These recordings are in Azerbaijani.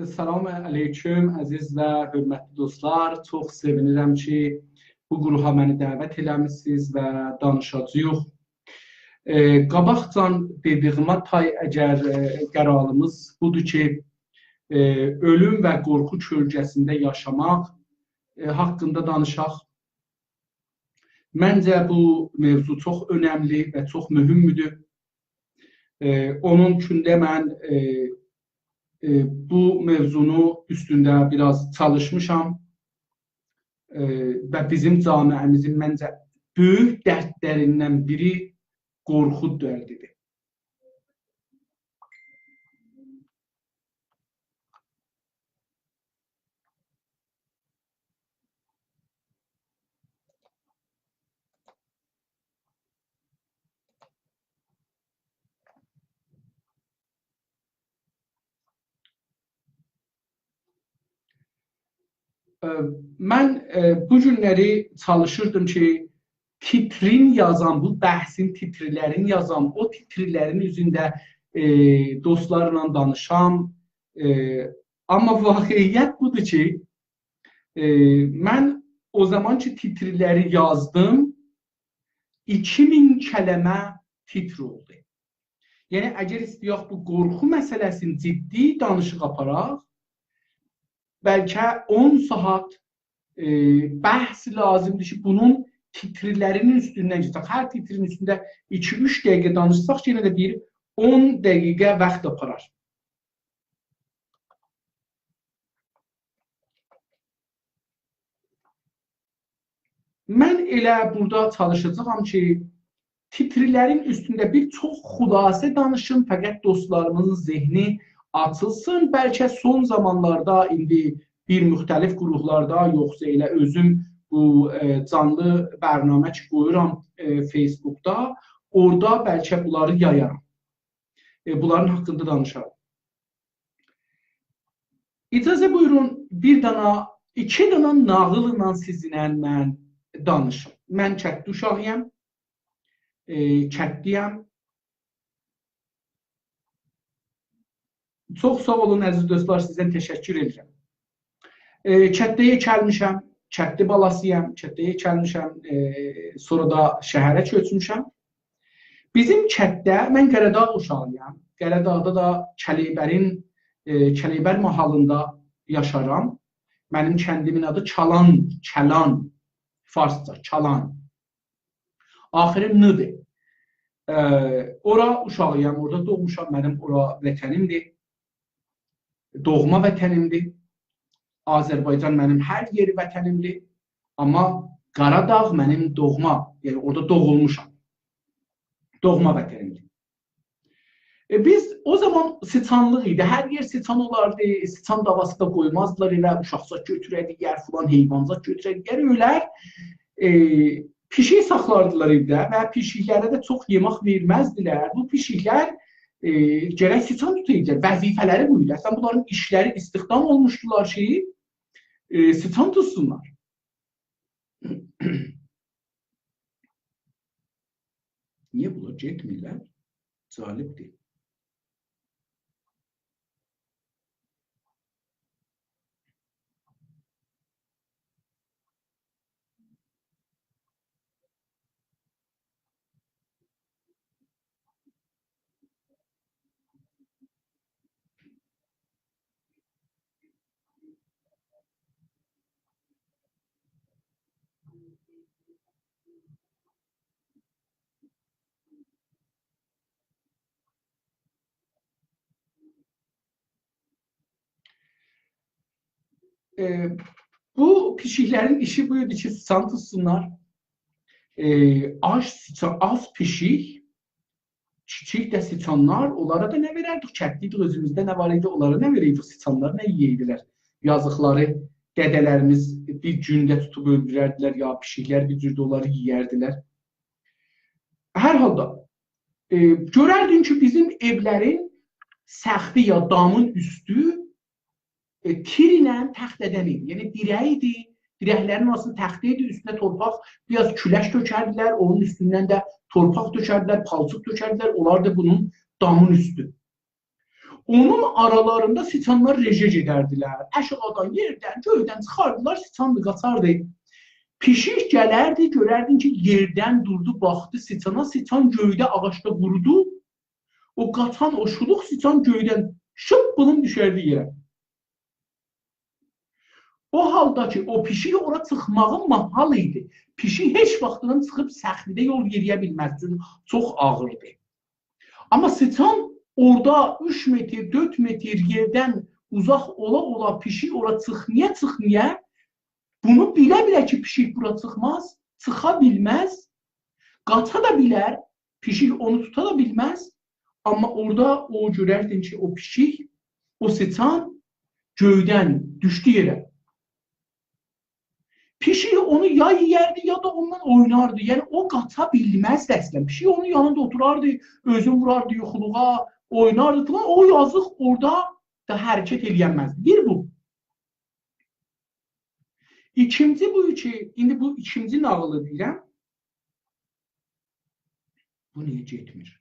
Salam aleyküm, əziz və hörmətli dostlar. Çox sevinirəm ki, bu qruha məni dəvət eləmişsiniz və danışacağıq. Qabaqcan dediyimə tay əgər qərarımız budur ki, ölüm və qorxu kölgəsində yaşamaq haqqında danışaq. Məncə bu mövzu çox önəmli və çox mühümdür. Onun üçün də mən bu mevzunu üstündə biraz çalışmışam və bizim camiəmizin məncə böyük dərdlərindən biri qorxu dərdidir. Mən bu günləri çalışırdım ki, titrin yazan, bu bəhsin titrilərini yazan, o titrilərin üzündə dostlarla danışam. Amma vaqiqiyyət budur ki, mən o zaman ki titriləri yazdım, 2000 kələmə titr oldu. Yəni, əgər istəyək bu qorxu məsələsini ciddi danışıq aparaq, bəlkə 10 saat bəhs lazımdır ki, bunun titrilərinin üstündən geçsək. Hər titrin üstündə 2-3 dəqiqə danışsaq, yenə də bir 10 dəqiqə vaxt aparar. Mən elə burada çalışacağam ki, titrilərin üstündə bir çox xülasə danışım, fəqət dostlarımızın zehni açılsın. Bəlkə son zamanlarda indi bir müxtəlif qruplarda, yoxsa elə özüm bu canlı bərnamə ki qoyuram Facebookda, orada bəlkə bunları yayaram. Bunların haqqında danışaram. İcazə buyurun, iki dana nağılla sizinlə mən danışım. Mən kətli uşağıyam, kətliyəm. Çox sağ olun, əziz dostlar, sizdən təşəkkür edirəm. Kətliyə gəlmişəm, kətli balasıyam, kətliyə gəlmişəm, sonra da şəhərə köçmüşəm. Bizim kətdə, mən Qəradağ uşağıyam, Qəradağda da Kəleyber mahalında yaşaram. Mənim kəndimin adı Kəlan, farsca, Kəlan. Axırı N-dir. Ora uşağıyam, orada doğmuşam, mənim ora vətənimdir, doğma vətənimdir. Azərbaycan mənim hər yeri vətənimdir, amma Qaradağ mənim doğma, yəni orada doğulmuşam, doğma vətənimdir. Biz o zaman sıçanlıq idi, hər yer sıçan olardı, sıçan davası da qoymazdılar, elə uşaqsa götürədilər, filan heyvanza götürədilər, ölər pişik saxlardılar evdə və pişiklərə də çox yemək verməzdilər. Bu pişiklər gərək sıçan tutaydılar, vəzifələri bu idi. Əslən, bunların işləri istihdam olmuşdular ki, sıçan tutsunlar. Niyə bunlar getmirlər? Cəlibdir. Bu pişiklərin işi buydu ki, sıçan tutsunlar. Az pişik, kiçik də sıçanlar, onlara da nə verərdik? Kətlik özümüzdə nə var idi? Onlara nə verəydik? Sıçanlar nə yeyirdilər? Yazıqları, dədələrimiz bir gündə tutub öldürərdilər, ya pişiklər bir cürdə onları yeyərdilər. Hər halda, görərdin ki, bizim evlərin səxbi ya damın üstü tir ilə təxtədən idi. Yəni, dirək idi, dirəklərin arasında təxtə idi, üstünə torpaq, biraz küləş tökərdilər, onun üstündən də torpaq tökərdilər, palçıq tökərdilər, onlar da bunun damın üstü. Onun aralarında siçanlar reje gedərdilər. Aşağıdan, yerdən, göydən çıxardılar, siçan da qaçardı. Pişik gələrdi, görərdin ki, yerdən durdu, baxdı siçana, siçan göydə ağaçda qurudu. O qaçan, o şuluq siçan göydən şıp bunun düşərdi yerə. O halda ki, o pişik ora çıxmağın mahal idi. Pişik heç vaxtından çıxıb səxlidə yol yeriyə bilməz. Çünki çox ağırdı. Amma siçan orada 3 metr, 4 metr yerdən uzaq ola-ola pişik ora çıxmaya bunu bilə-bilə ki, pişik bura çıxmaz, çıxa bilməz, qaça da bilər, pişik onu tuta da bilməz. Amma orada o görərdin ki, o pişik, o siçan göydən düşdü yerə. Pişik onu ya yiyərdi, ya da ondan oynardı. Yəni, o qaça bilməzdi əslən. Pişik onun yanında oturardı, özün vurardı yuxuluğa, oynardı falan. O yazıq orada da hərəkət eləyənməzdi. Bir bu. İkinci bu ki, indi bu ikinci nağılı deyirəm. Bu niyə getmir?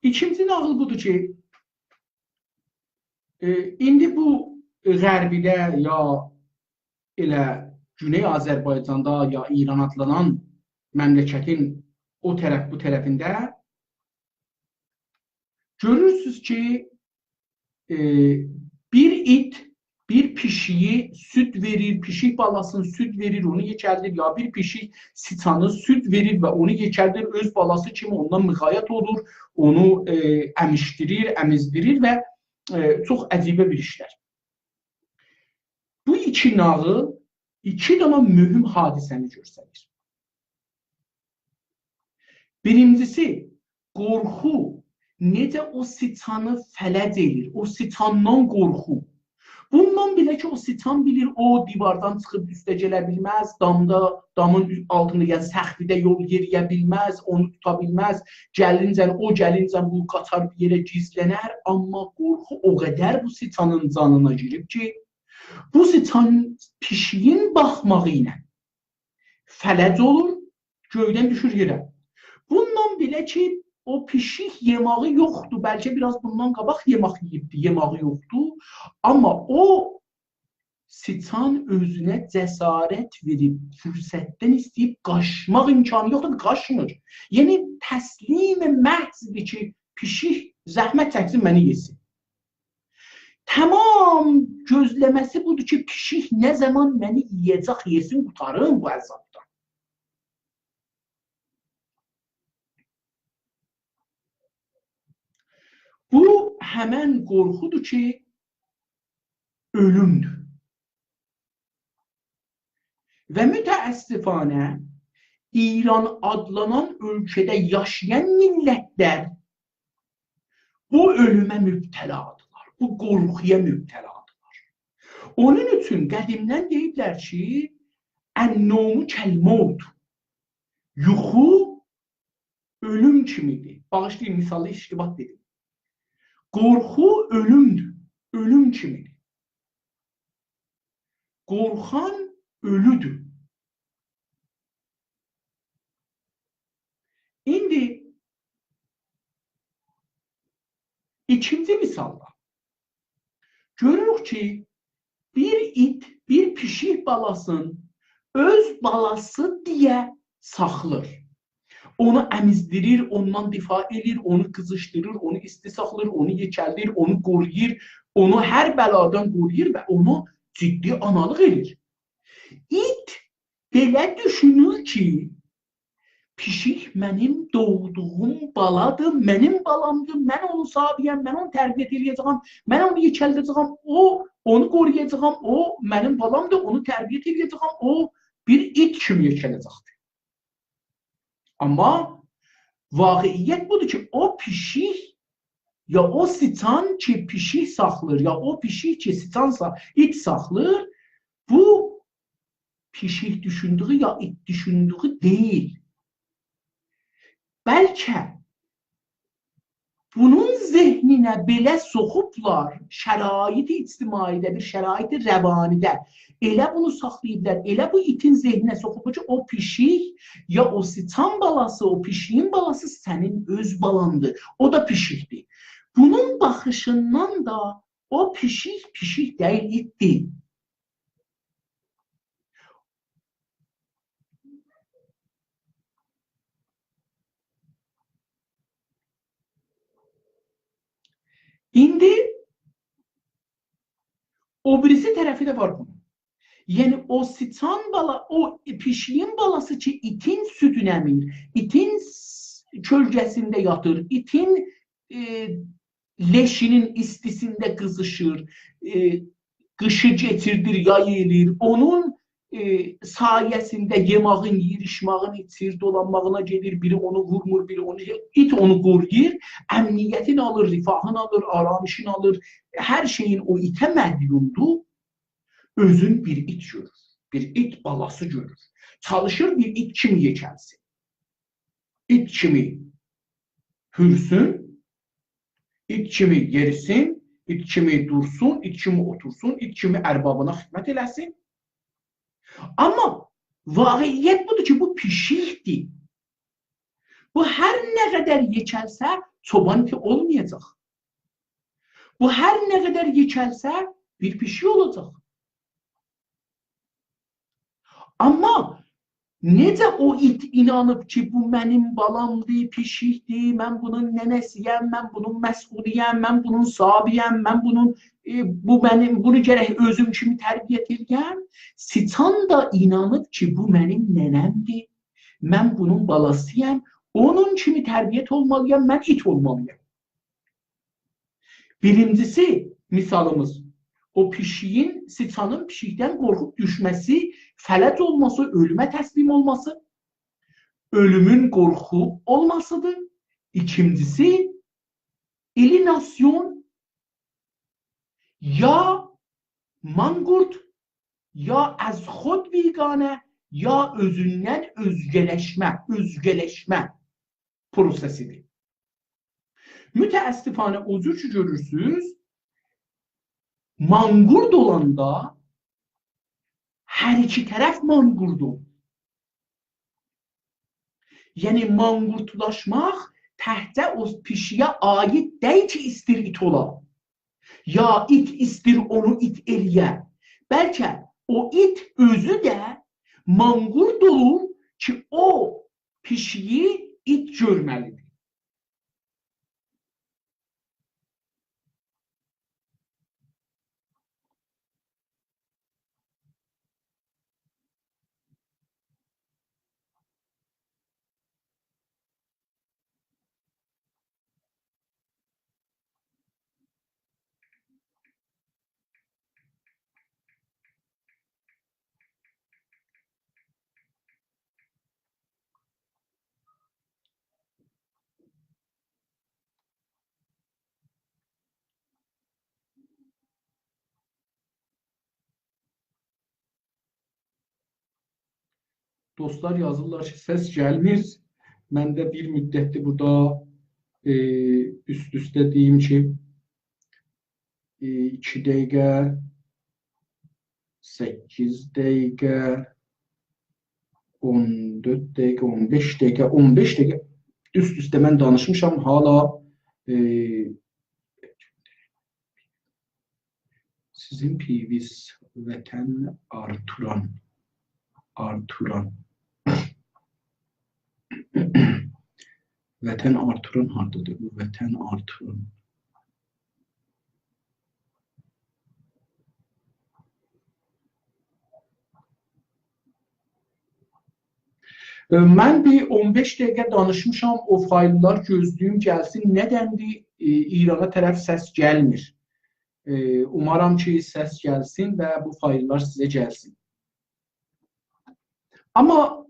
İkinci nağıl budur ki, indi bu Qərbidə ya elə Güney Azərbaycanda ya İran adlanan məmləkətin o tərəf bu tərəfində görürsünüz ki, bir it bir pişiyi süt verir, pişik balasını süt verir, onu yekəldir, ya bir pişik siçanı süt verir və onu yekəldir, öz balası kimi ondan müğayət olur, onu əmişdirir, əmizdirir və çox əcibə bir işlər. Bu iki nağıl iki dana mühüm hadisəni göstərir. Birincisi, qorxu necə o siçanı fələc edir, o siçandan qorxu. Bundan belə ki, o siçan bilir, o divardan çıxıb üstə gələ bilməz, damın altında, yəni səxlidə yol yeriyə bilməz, onu tuta bilməz, o gəlincən bu qaçar bir yerə gizlənər, amma qorxu o qədər bu siçanın canına girib ki, bu siçan pişiyin baxmağı ilə fələc olur, göydən düşür yerə. Bundan belə ki, o pişik yemağı yoxdur, bəlkə biraz bundan qabaq yemaq yiyibdi, yemağı yoxdur. Amma o siçan özünə cəsarət verib, fürsətdən istəyib qaçmaq imkanı yoxdur, qaçmır. Yəni, təslim-i məhzdir ki, pişik zəhmət çəksin, məni yesin. Tamam gözləməsi budur ki, pişik nə zaman məni yiyəcək, yesin, qutarım bu əzabdan. Bu həmən qorxudur ki, ölümdür. Və mütəəssifanə İran adlanan ölkədə yaşayan millətlər bu ölümə mübtəladırlar, bu qorxuya mübtəladırlar. Onun üçün qədimdən deyiblər ki, ən-nomu kəl-mevt, yuxu ölüm kimidir. Bağışlayın, misallı iştibat dedim. Qorxu ölümdür, ölüm kimidir. Qorxan ölüdür. İndi ikinci misalda görürük ki, bir it, bir pişik balasını öz balası deyə saxlır. Onu əmizdirir, ondan difa edir, onu qızışdırır, onu isti saxlayır, onu yekəldir, onu qoruyur, onu hər bəladan qoruyur və onu ciddi analıq edir. İt belə düşünür ki, pişik mənim doğduğum baladır, mənim balamdır, mən onu sahibiyəm, mən onu tərbiyyət edəcəyəm, mən onu yekəldəcəyəm, onu qoruyacağam, o mənim balamdır, onu tərbiyyət edəcəyəm, o bir it kimi yekələcəkdir. Amma vaqiiyyət budur ki, o pişik ya o siçan ki pişik saxlır, ya o pişik ki siçansa it saxlır, bu pişik düşündüğü ya it düşündüğü değil. Bəlkə bunun zehninə belə soxublar, şərait-i ictimaidə, bir şərait-i rəvanidə elə bunu saxlayıblar, elə bu itin zehninə soxublar ki, o pişik ya o siçan balası, o pişiyin balası sənin öz balandır. O da pişikdir. Bunun baxışından da o pişik deyil, itdir. İndi o birisi tərəfi də var bunun. Yəni o siçan bala, o pişiyin balası ki itin südünə emir, itin kölgəsində yatır, itin leşinin istisində qızışır, qışı getirdir, yay elir, onun sayəsində yemağın yiyir, içmağın içir, dolanmağına gedir, biri onu vurmur, biri onu it onu qoruyur, əmniyyətini alır, rifahını alır, aramışını alır, hər şeyin o itə mədyundur. Özün bir it görür, bir it balası görür. Çalışır bir it kimi yekəlsin. İt kimi hürsün, it kimi yerisin, it kimi dursun, it kimi otursun, it kimi ərbabına xidmət eləsin. Amma vaqiyyət budur ki, bu pişikdir. Bu hər nə qədər yekəlsə, çoban iti olmayacaq. Bu hər nə qədər yekəlsə, bir pişik olacaq. Amma necə o it inanıb ki, bu mənim balamdır, pişikdir, mən bunun nənəsiyəm, mən bunun məsuliyəm, mən bunun sahibiyəm, mən bunun bunu gərək özüm kimi tərbiyyət edəyəm. Siçan da inanıb ki, bu mənim nənəmdir, mən bunun balasıyam, onun kimi tərbiyyət olmalıyam, mən it olmalıyam. Birincisi, misalımız, o pişiyin, siçanın pişikdən qorxub düşməsi, fələc olması, ölümə təslim olması, ölümün qorxu olmasıdır. İkincisi, elinasyon ya manqurt, ya az xod biganə, ya özündən özgələşmə prosesidir. Mütəəssifanə o cür ki görürsünüz, manqurt olanda hər iki tərəf manqurdur. Yəni manqurtlaşmaq təhtə o pişiyə aid deyil ki, istir it ola. Ya it istir onu it eləyə. Bəlkə o it özü də manqurt olur ki, o pişiyi it görməlidir. Dostlar yazırlar ki, səs gəlmir. Mən də bir müddətdir burada üst-üstə deyim ki, 2 dəqiqə, 8 dəqiqə, 14 dəqiqə, 15 dəqiqə, 15 dəqiqə üst-üstə mən danışmışam. Hala sizin piviz vətən artıran vətən artıran hardadır bu? Vətən artıran. Mən bir 15 dəqiqə danışmışam, o fayllar gözlüyüm gəlsin. Nədəndir İrana tərəf səs gəlmir? Umaram ki, səs gəlsin və bu fayllar sizə gəlsin. Amma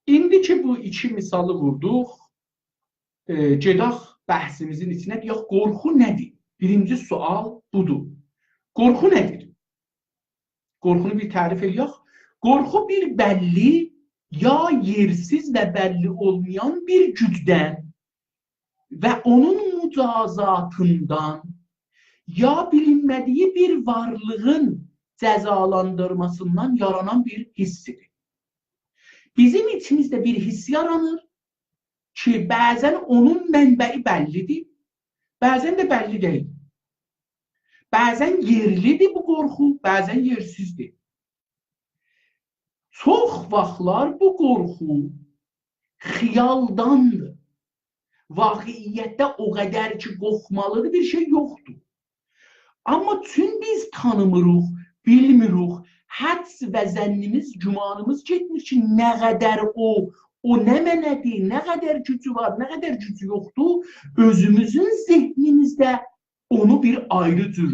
indi ki bu iki misalı vurduq, gedək bəhsimizin içinə, deyək, qorxu nədir? Birinci sual budur. Qorxu nədir? Qorxunu bir tərif eləyək. Qorxu bir bəlli ya yersiz və bəlli olmayan bir gücdən və onun mücazatından ya bilinmədiyi bir varlığın cəzalandırmasından yaranan bir hissidir. Bizim içimizdə bir hiss yaranır ki, bəzən onun mənbəyi bəllidir, bəzən də bəlli deyil. Bəzən yerlidir bu qorxu, bəzən yersizdir. Çox vaxtlar bu qorxu xiyaldandır. Vaqiiyyətdə o qədər ki, qorxmalıdır bir şey yoxdur. Amma çün biz tanımırıq, bilmirik, həds və zənnimiz, gümanımız getmir ki, nə qədər o nə mənədir, nə qədər gücü var, nə qədər gücü yoxdur, özümüzün zehnimizdə onu bir ayrı cür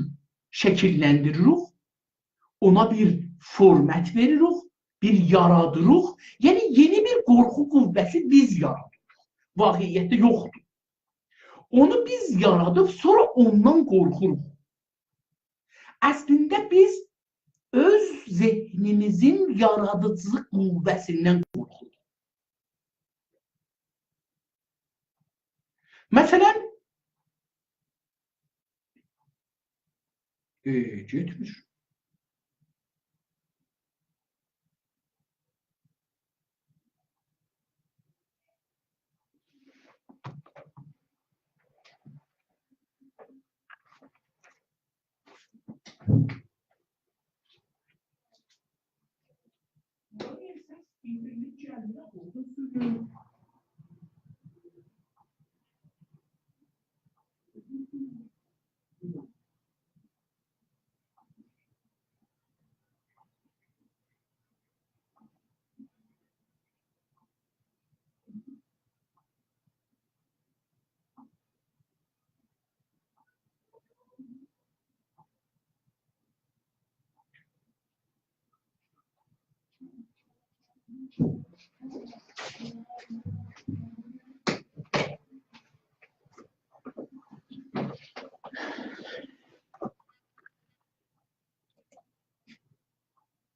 şəkillendiririk, ona bir format veririk, bir yaradırıq. Yəni, yeni bir qorxu qüvvəsi biz yaradırıq. Vaqiiyyətdə yoxdur. Onu biz yaradıb, sonra ondan qorxuruq. Əslində biz öz zehnimizin yaradıcılıq qüvvəsindən qorxuruq. Məsələn, getmir.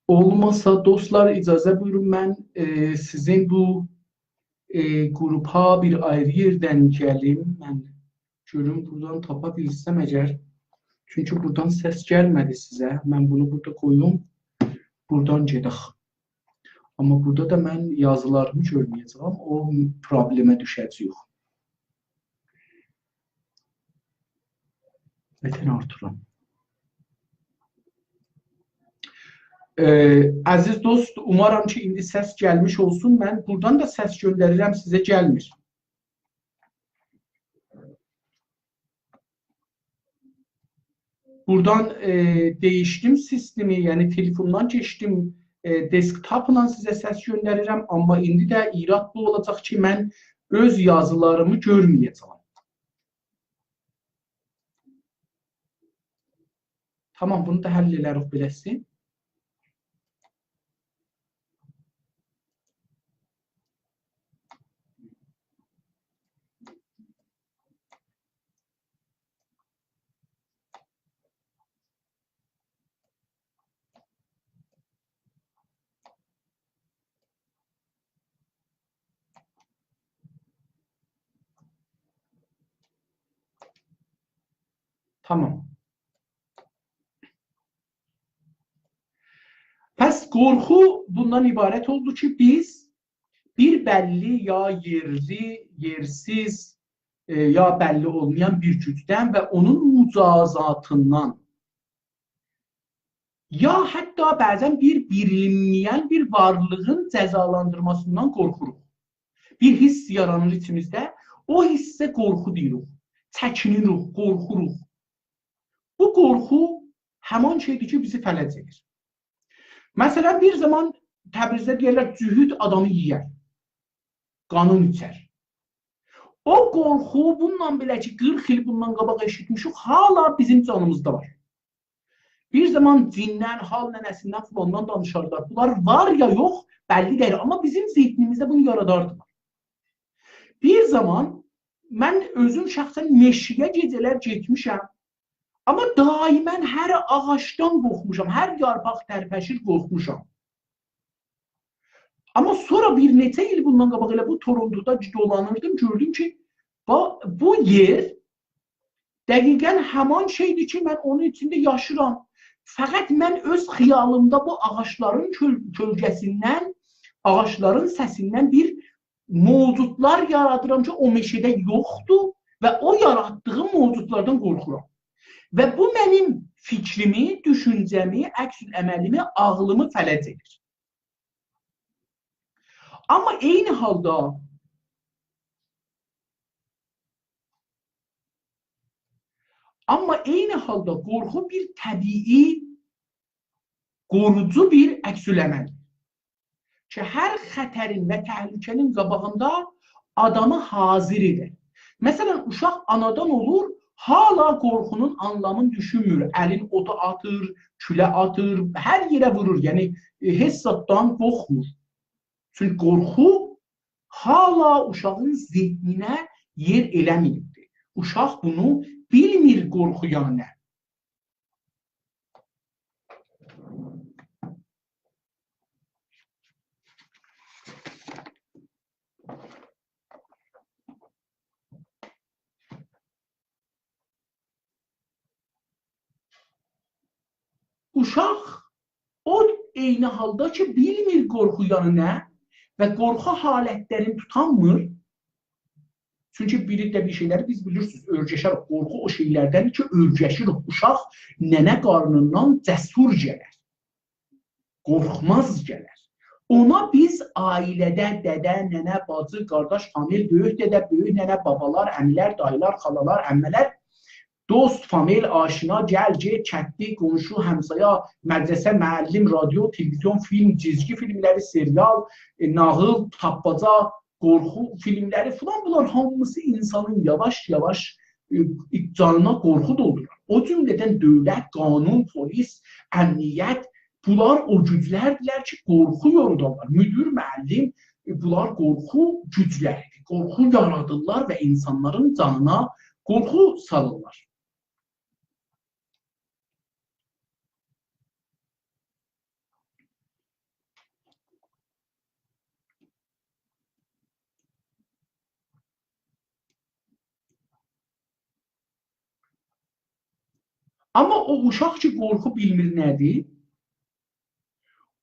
Olmasa dostlar icazə buyurun mən sizin bu qrupa bir ayrı yerdən gəlim. Mən görüm buradan tapa bilsəm əgər. Çünki buradan səs gəlmədi sizə. Mən bunu burada qoyum. Buradan gedək. Amma burada da mən yazılarımı görməyəcəm. O problemə düşəcəyik. Vətən artıram. Əziz dost, umarım ki, indi səs gəlmiş olsun. Mən buradan da səs göndərirəm, sizə gəlmir. Buradan değişdim sistemi, yəni telefondan keçdim, desktopla sizə səs göndərirəm. Amma indi də irad bu olacaq ki, mən öz yazılarımı görməyəcəm. Tamam, bunu da həll edərik beləsi. Tamam. Pəs qorxu bundan ibarət oldu ki, biz bir bəlli ya yerli, yersiz ya bəlli olmayan bir gücdən və onun mücazatından ya hətta bəzən bir bilinməyən bir varlığın cəzalandırmasından qorxuruq. Bir hiss yaranır içimizdə, o hissə qorxu deyirik, çəkinirik, qorxuruq. Bu qorxu həman şeydir ki, bizi fələc edir. Məsələn, bir zaman Təbrizdə deyirlər, cühüd adamı yiyər, qanun içər. O qorxu bundan belə ki, 40 il bundan qabaq eşitmişik, hala bizim canımızda var. Bir zaman cindən, hal nənəsindən, filandan danışarlar. Bunlar var ya yox, bəlli deyil. Amma bizim zihnimizdə bunu yaradardılar. Bir zaman mən özüm şəxsən meşiyə gecələr getmişəm. Amma daimən hər ağacdan qorxmuşam, hər yarpaq tərpəşir qorxmuşam. Amma sonra bir neçə il bundan qabaq elə bu Torontoda dolanırdım, gördüm ki, bu yer dəqiqən həman şeydir ki, mən onun içində yaşıram. Fəqət mən öz xiyalımda bu ağaçların kölgəsindən, ağaçların səsindən bir mövcudlar yaradıram ki, o meşədə yoxdur və o yaratdığım mövcudlardan qorxuram. Və bu mənim fikrimi, düşüncəmi, əks-ül əməlimi, ağlımı fələc edir. Amma eyni halda qorxu bir təbii, qorucu bir əks-ül əməldir. Ki, hər xətərin və təhlükənin qabağında adamı hazır edir. Məsələn, uşaq anadan olur, hala qorxunun anlamını düşünmür. Əlin ota atır, külə atır, hər yerə vurur. Yəni, heç zatdan qorxmur. Çünki qorxu hala uşağın zihninə yer eləməyibdir. Uşaq bunu bilmir qorxu yəni nə. Uşaq o eyni halda ki, bilmir qorxu yəni nə və qorxu halətlərini tutanmır. Çünki biri də bir şeyləri biz bilirsiniz, örgəşər. Qorxu o şeylərdən ki, örgəşir. Uşaq nənə qarnından cəsur gələr. Qorxmaz gələr. Ona biz ailədə dədə, nənə, bacı, qardaş, famil, böyük dədə, böyük nənə, babalar, əmilər, dayılar, xalalar, əmmələr, dost, famil, aşina, gəl, get, kətli, qonşu, həmsaya, mədrəsə, müəllim, radio, televizyon, film, cizgi filmləri, serial, nağıl, tapbaca, qorxu filmləri filan, bunlar hamısı insanın yavaş-yavaş canına qorxu doldurar. O cümlədən dövlət, qanun, polis, əmniyyət, bunlar o güclərdirlər ki, qorxu yorudarlar. Müdür, müəllim, bunlar qorxu gücləridir. Qorxu yaradırlar və insanların canına qorxu salırlar. Amma o uşaq ki, qorxu bilmir nədir?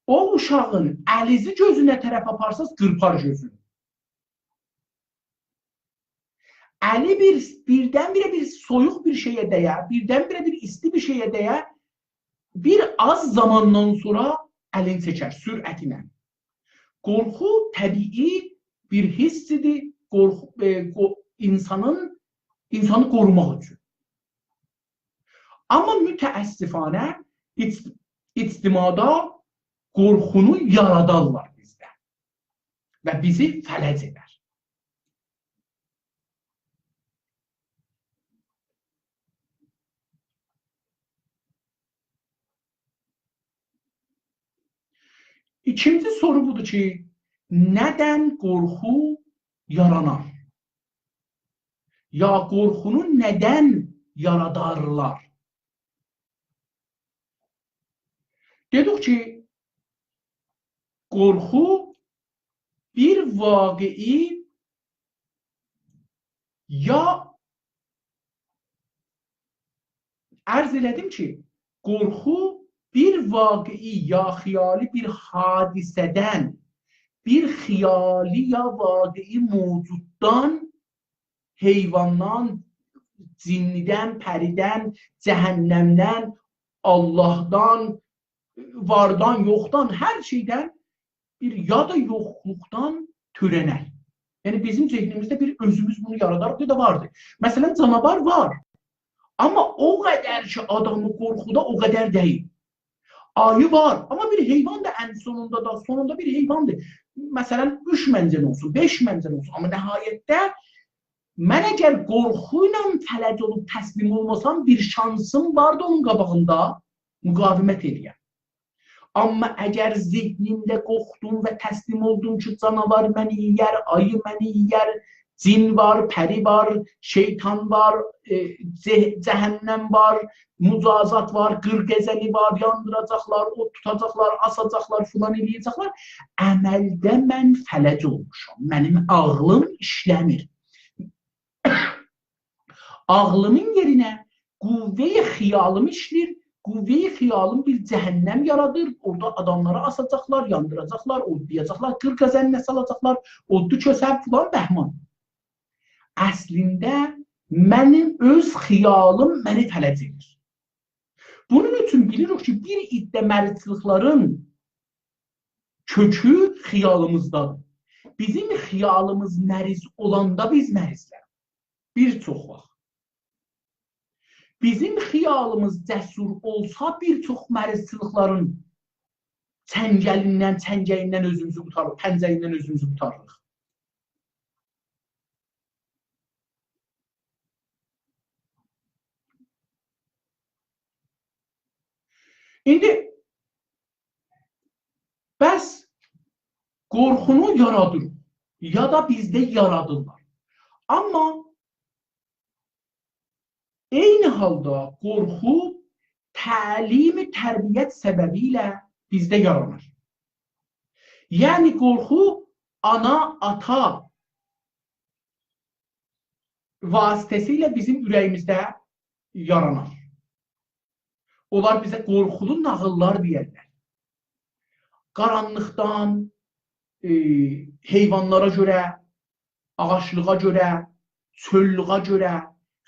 O uşağın əlizi gözünə tərəf aparsaz, qırpar gözünü. Əli birdən-birə bir soyuq bir şeyə dəyə, birdən-birə bir isti bir şeyə dəyə, bir az zamandan sonra əlini çəkər, sürətinə. Qorxu təbii bir hissidir, insanı qorumaq üçün. Amma mütəəssifanə ictimada qorxunu yaradarlar bizdə və bizi fələc edər. İkinci soru budur ki, nədən qorxu yaranar? Ya qorxunu nədən yaradarlar? Dedik ki, qorxu bir vaqei ya ərz elədim ki, qorxu bir vaqei ya xiyali bir hadisədən, bir xiyali ya vaqei mevcuddan, heyvandan, cinnidən, pəridən, cəhənnəmdən, Allahdan, vardan, yoxdan, hər şeydən bir ya da yoxluqdan törənər. Yəni bizim zihnimizdə bir özümüz bunu yaradarıq, bir də vardır. Məsələn, canavar var. Amma o qədər ki, adamı qorxuda o qədər deyil. Ayı var. Amma bir heyvan da ən sonunda bir heyvandır. Məsələn, 3 məncən olsun, 5 məncən olsun. Amma nəhayətdə mən əgər qorxu ilə fələc olub təslim olmasam, bir şansım vardı onun qabağında müqavimət edəyəm. Amma əgər zihnimdə qorxdum və təslim oldum ki, canavar məni yiyər, ayı məni yiyər, Cin var, peri var, şeytan var, cehennem var, mucazat var, qırqezeli var, yandıracaqlar, ot tutacaqlar, asacaqlar, filan eləyəcəklər. Əməldə mən fələc olmuşam. Mənim ağlım işləmir. Ağlımın yerinə qüvvə-i xiyalım işləyir. Qüvvə-i xiyalım bir cəhənnəm yaradır. Orada adamları asacaqlar, yandıracaqlar, odlayacaqlar, qırqəzəni salacaqlar, oddu kösəb filan bəhman. Əslində mənim öz xiyalım məni fələc edir. Bunun üçün bilirik ki, bir iddə mərdçılıqların kökü xiyalımızdadır. Bizim xiyalımız məriz olanda biz mərizlər. Bir çox vaxt. Bizim xiyalımız cəsur olsa bir çox mərizçılıqların çəngəlindən, çəngəyindən özümüzü qutarırıq, pəncəyindən özümüzü qutarırıq. İndi bəs qorxunu yaradır ya da bizdə yaradırlar. Amma eyni halda qorxu təlim-i tərbiyyət səbəbilə bizdə yaranır. Yəni qorxu ana, ata vasitəsilə bizim ürəyimizdə yaranar. Onlar bizə qorxulu nağıllar deyərlər. Qaranlıqdan, heyvanlara görə, ağaçlığa görə, çöllüğa görə,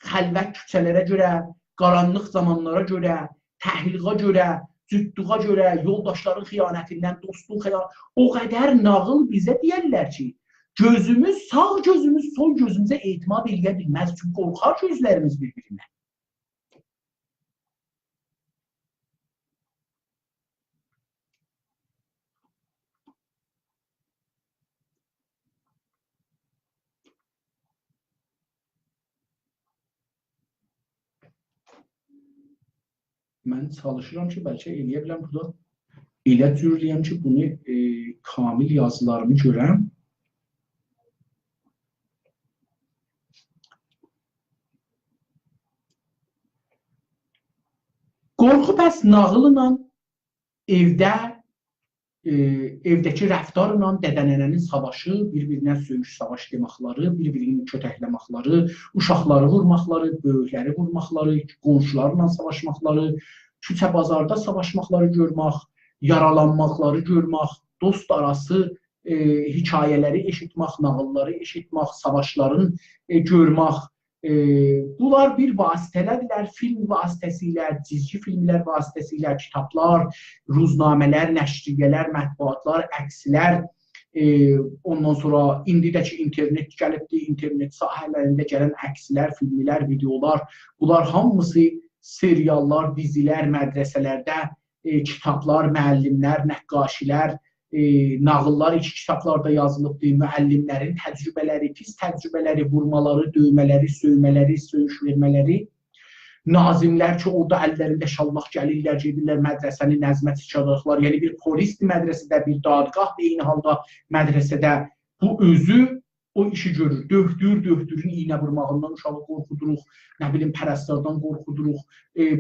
xəlvət küçələrə görə, qaranlıq zamanlara görə, təhliğa görə, cüddüğa görə, yoldaşların xiyanətindən, dostluq xəyanət, o qədər nağıl bizə deyərlər ki, gözümüz, sağ gözümüz, sol gözümüzə etimad eləyə bilməz. Çünki qorxar gözlərimiz bir-birindən. Mən çalışıram ki, bəlkə eləyə biləm burada. Elə cürləyəm ki, bunu kamil yazılarımı görəm. Qorxu bəs nağılla evdəki rəftarla dədənənənin savaşı, bir-birinə söyüş savaş deməkləri, bir-birinin kötəkləməkləri, uşaqları vurmaqları, böyükləri vurmaqları, qonşularla savaşmaqları, küçə-bazarda savaşmaqları görmək, yaralanmaqları görmək, dost arası hekayələri eşitmək, nağılları eşitmək, savaşların görmək. Bunlar bir vasitələrdir, film vasitəsilə, cizgi filmlər vasitəsilə, kitablar, ruznamələr, nəşriyyələr, mətbuatlar, əkslər, ondan sonra indi də ki, internet gəlibdir, internet sahələrində gələn əkslər, filmlər, videolar, bunlar hamısı seriallar, dizilər, mədrəsələrdə, kitablar, müəllimlər, nəqqaşilər, nağıllar iki kitablarda yazılıbdır, müəllimlərin təcrübələri, pis təcrübələri, vurmaları, döymələri, söymələri, söyüş vermələri, nazimlər ki, orada əllərində şallaq gəlirlər, gedirlər, mədrəsəni nəzmə çıxarırlar, yəni bir polisdir mədrəsədə, bir dadqah eyni halda mədrəsədə bu özü o işi görür, döhdürün iynə vurmağından uşağı qorxuduruq, nə bilim, pərəstlardan qorxuduruq,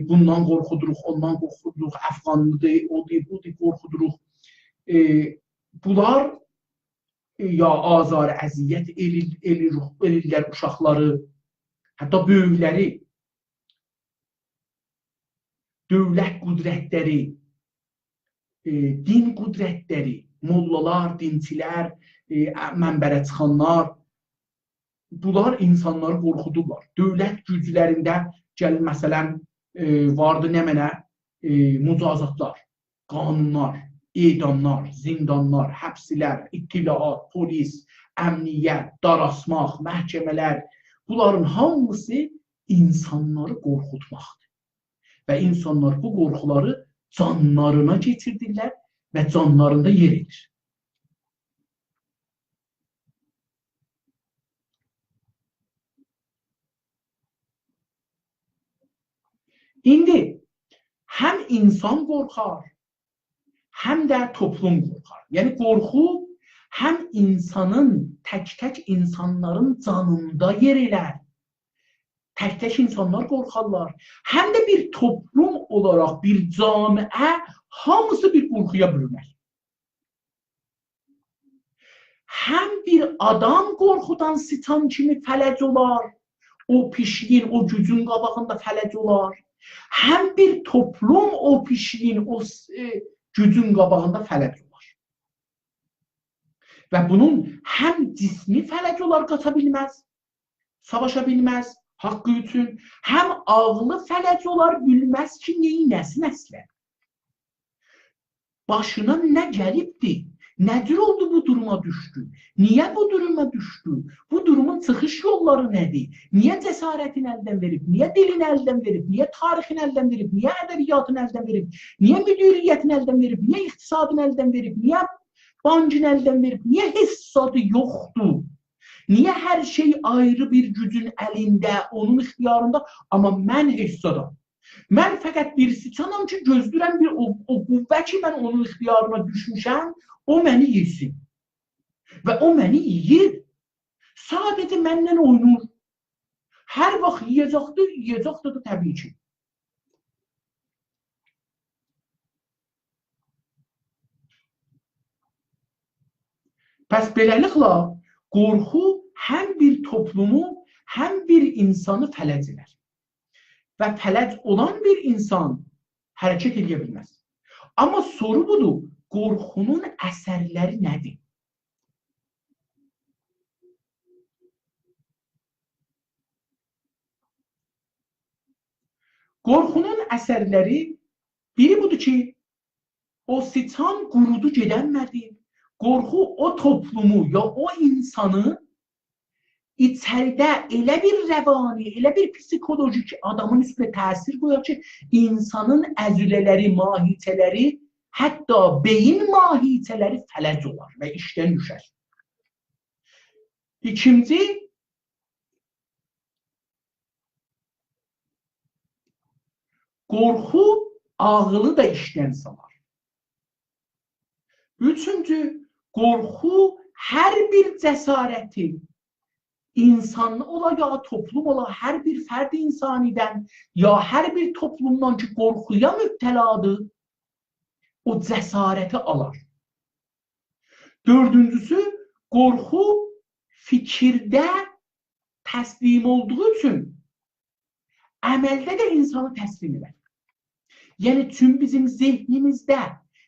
bundan qorxuduruq, ondan qorxuduruq, əfqanlıdır, odur, budur, qorxuduruq. Bunlar ya azar, əziyyət elirlər uşaqları, hətta böyükləri, dövlət qüdrətləri, din qüdrətləri, mollalar, dinçilər, mənbərə çıxanlar, bunlar insanları qorxudurlar. Dövlət güclərində gəlin, məsələn, vardı nə mənə mücazatlar, qanunlar, edamlar, zindanlar, həbslər, ittilaat, polis, əmniyyət, darasmaq, məhkəmələr, bunların hamısı insanları qorxutmaqdır. Və insanlar bu qorxuları canlarına keçirdirlər və canlarında yer edir. İndi həm insan qorxar, həm də toplum qorxar. Yəni qorxu həm insanın tək-tək insanların canında yer elər. Tək-tək insanlar qorxarlar. Həm də bir toplum olaraq, bir camiə hamısı bir qorxuya bürünər. Həm bir adam qorxudan sıçan kimi fələc olar, o pişiyin, o gücün qabağında fələc olar. Həm bir toplum o pişiyin, o gücün qabağında fələc olar. Və bunun həm cismi fələc olar, qaça bilməz, savaşa bilməz, haqqı üçün, həm ağlı fələc olar, bilməz ki, neynəsin əslən. Başına nə gəlibdir? Nədir oldu bu duruma düşdü? Niyə bu duruma düşdü? Bu durumun çıxış yolları nədir? Niyə cəsarətin əldən verib? Niyə dilin əldən verib? Niyə tarixin əldən verib? Niyə ədəbiyyatın əldən verib? Niyə müdiriyyətin əldən verib? Niyə iqtisadın əldən verib? Niyə bankın əldən verib? Niyə hessadı yoxdur? Niyə hər şey ayrı bir gücün əlində, onun ixtiyarında? Amma mən hessadam. Mən fəqət bir sıçanam ki, gözlürəm bir o qüvvə ki, mən onun ixtiyarına düşmüşəm, o məni yesin. Və o məni yiyir. Sadəcə məndən oynur. Hər vaxt yiyəcəkdir da təbii ki. Pəs beləliklə, qorxu həm bir toplumu, həm bir insanı fələc edər. Və fələc olan bir insan hərəkət edə bilməz. Amma soru budur, qorxunun əsərləri nədir? Qorxunun əsərləri biri budur ki, o sıçan qurudu gedənmədi. Qorxu o toplumu ya o insanı içəridə elə bir rəvani, elə bir psikolojik adamın üstünə təsir qoyar ki, insanın əzülələri, mahitələri, hətta beyin mahitələri fələc olar və işdən düşər. İkinci, qorxu ağlı da işdən salar. Üçüncü, qorxu hər bir cəsarəti, insanlı ola ya toplum ola, hər bir fərd insanidən ya hər bir toplumdan ki, qorxuya mübtəladır, o cəsarəti alar. Dördüncüsü, qorxu fikirdə təslim olduğu üçün əməldə də insanı təslim edər. Yəni, tüm bizim zehnimizdə,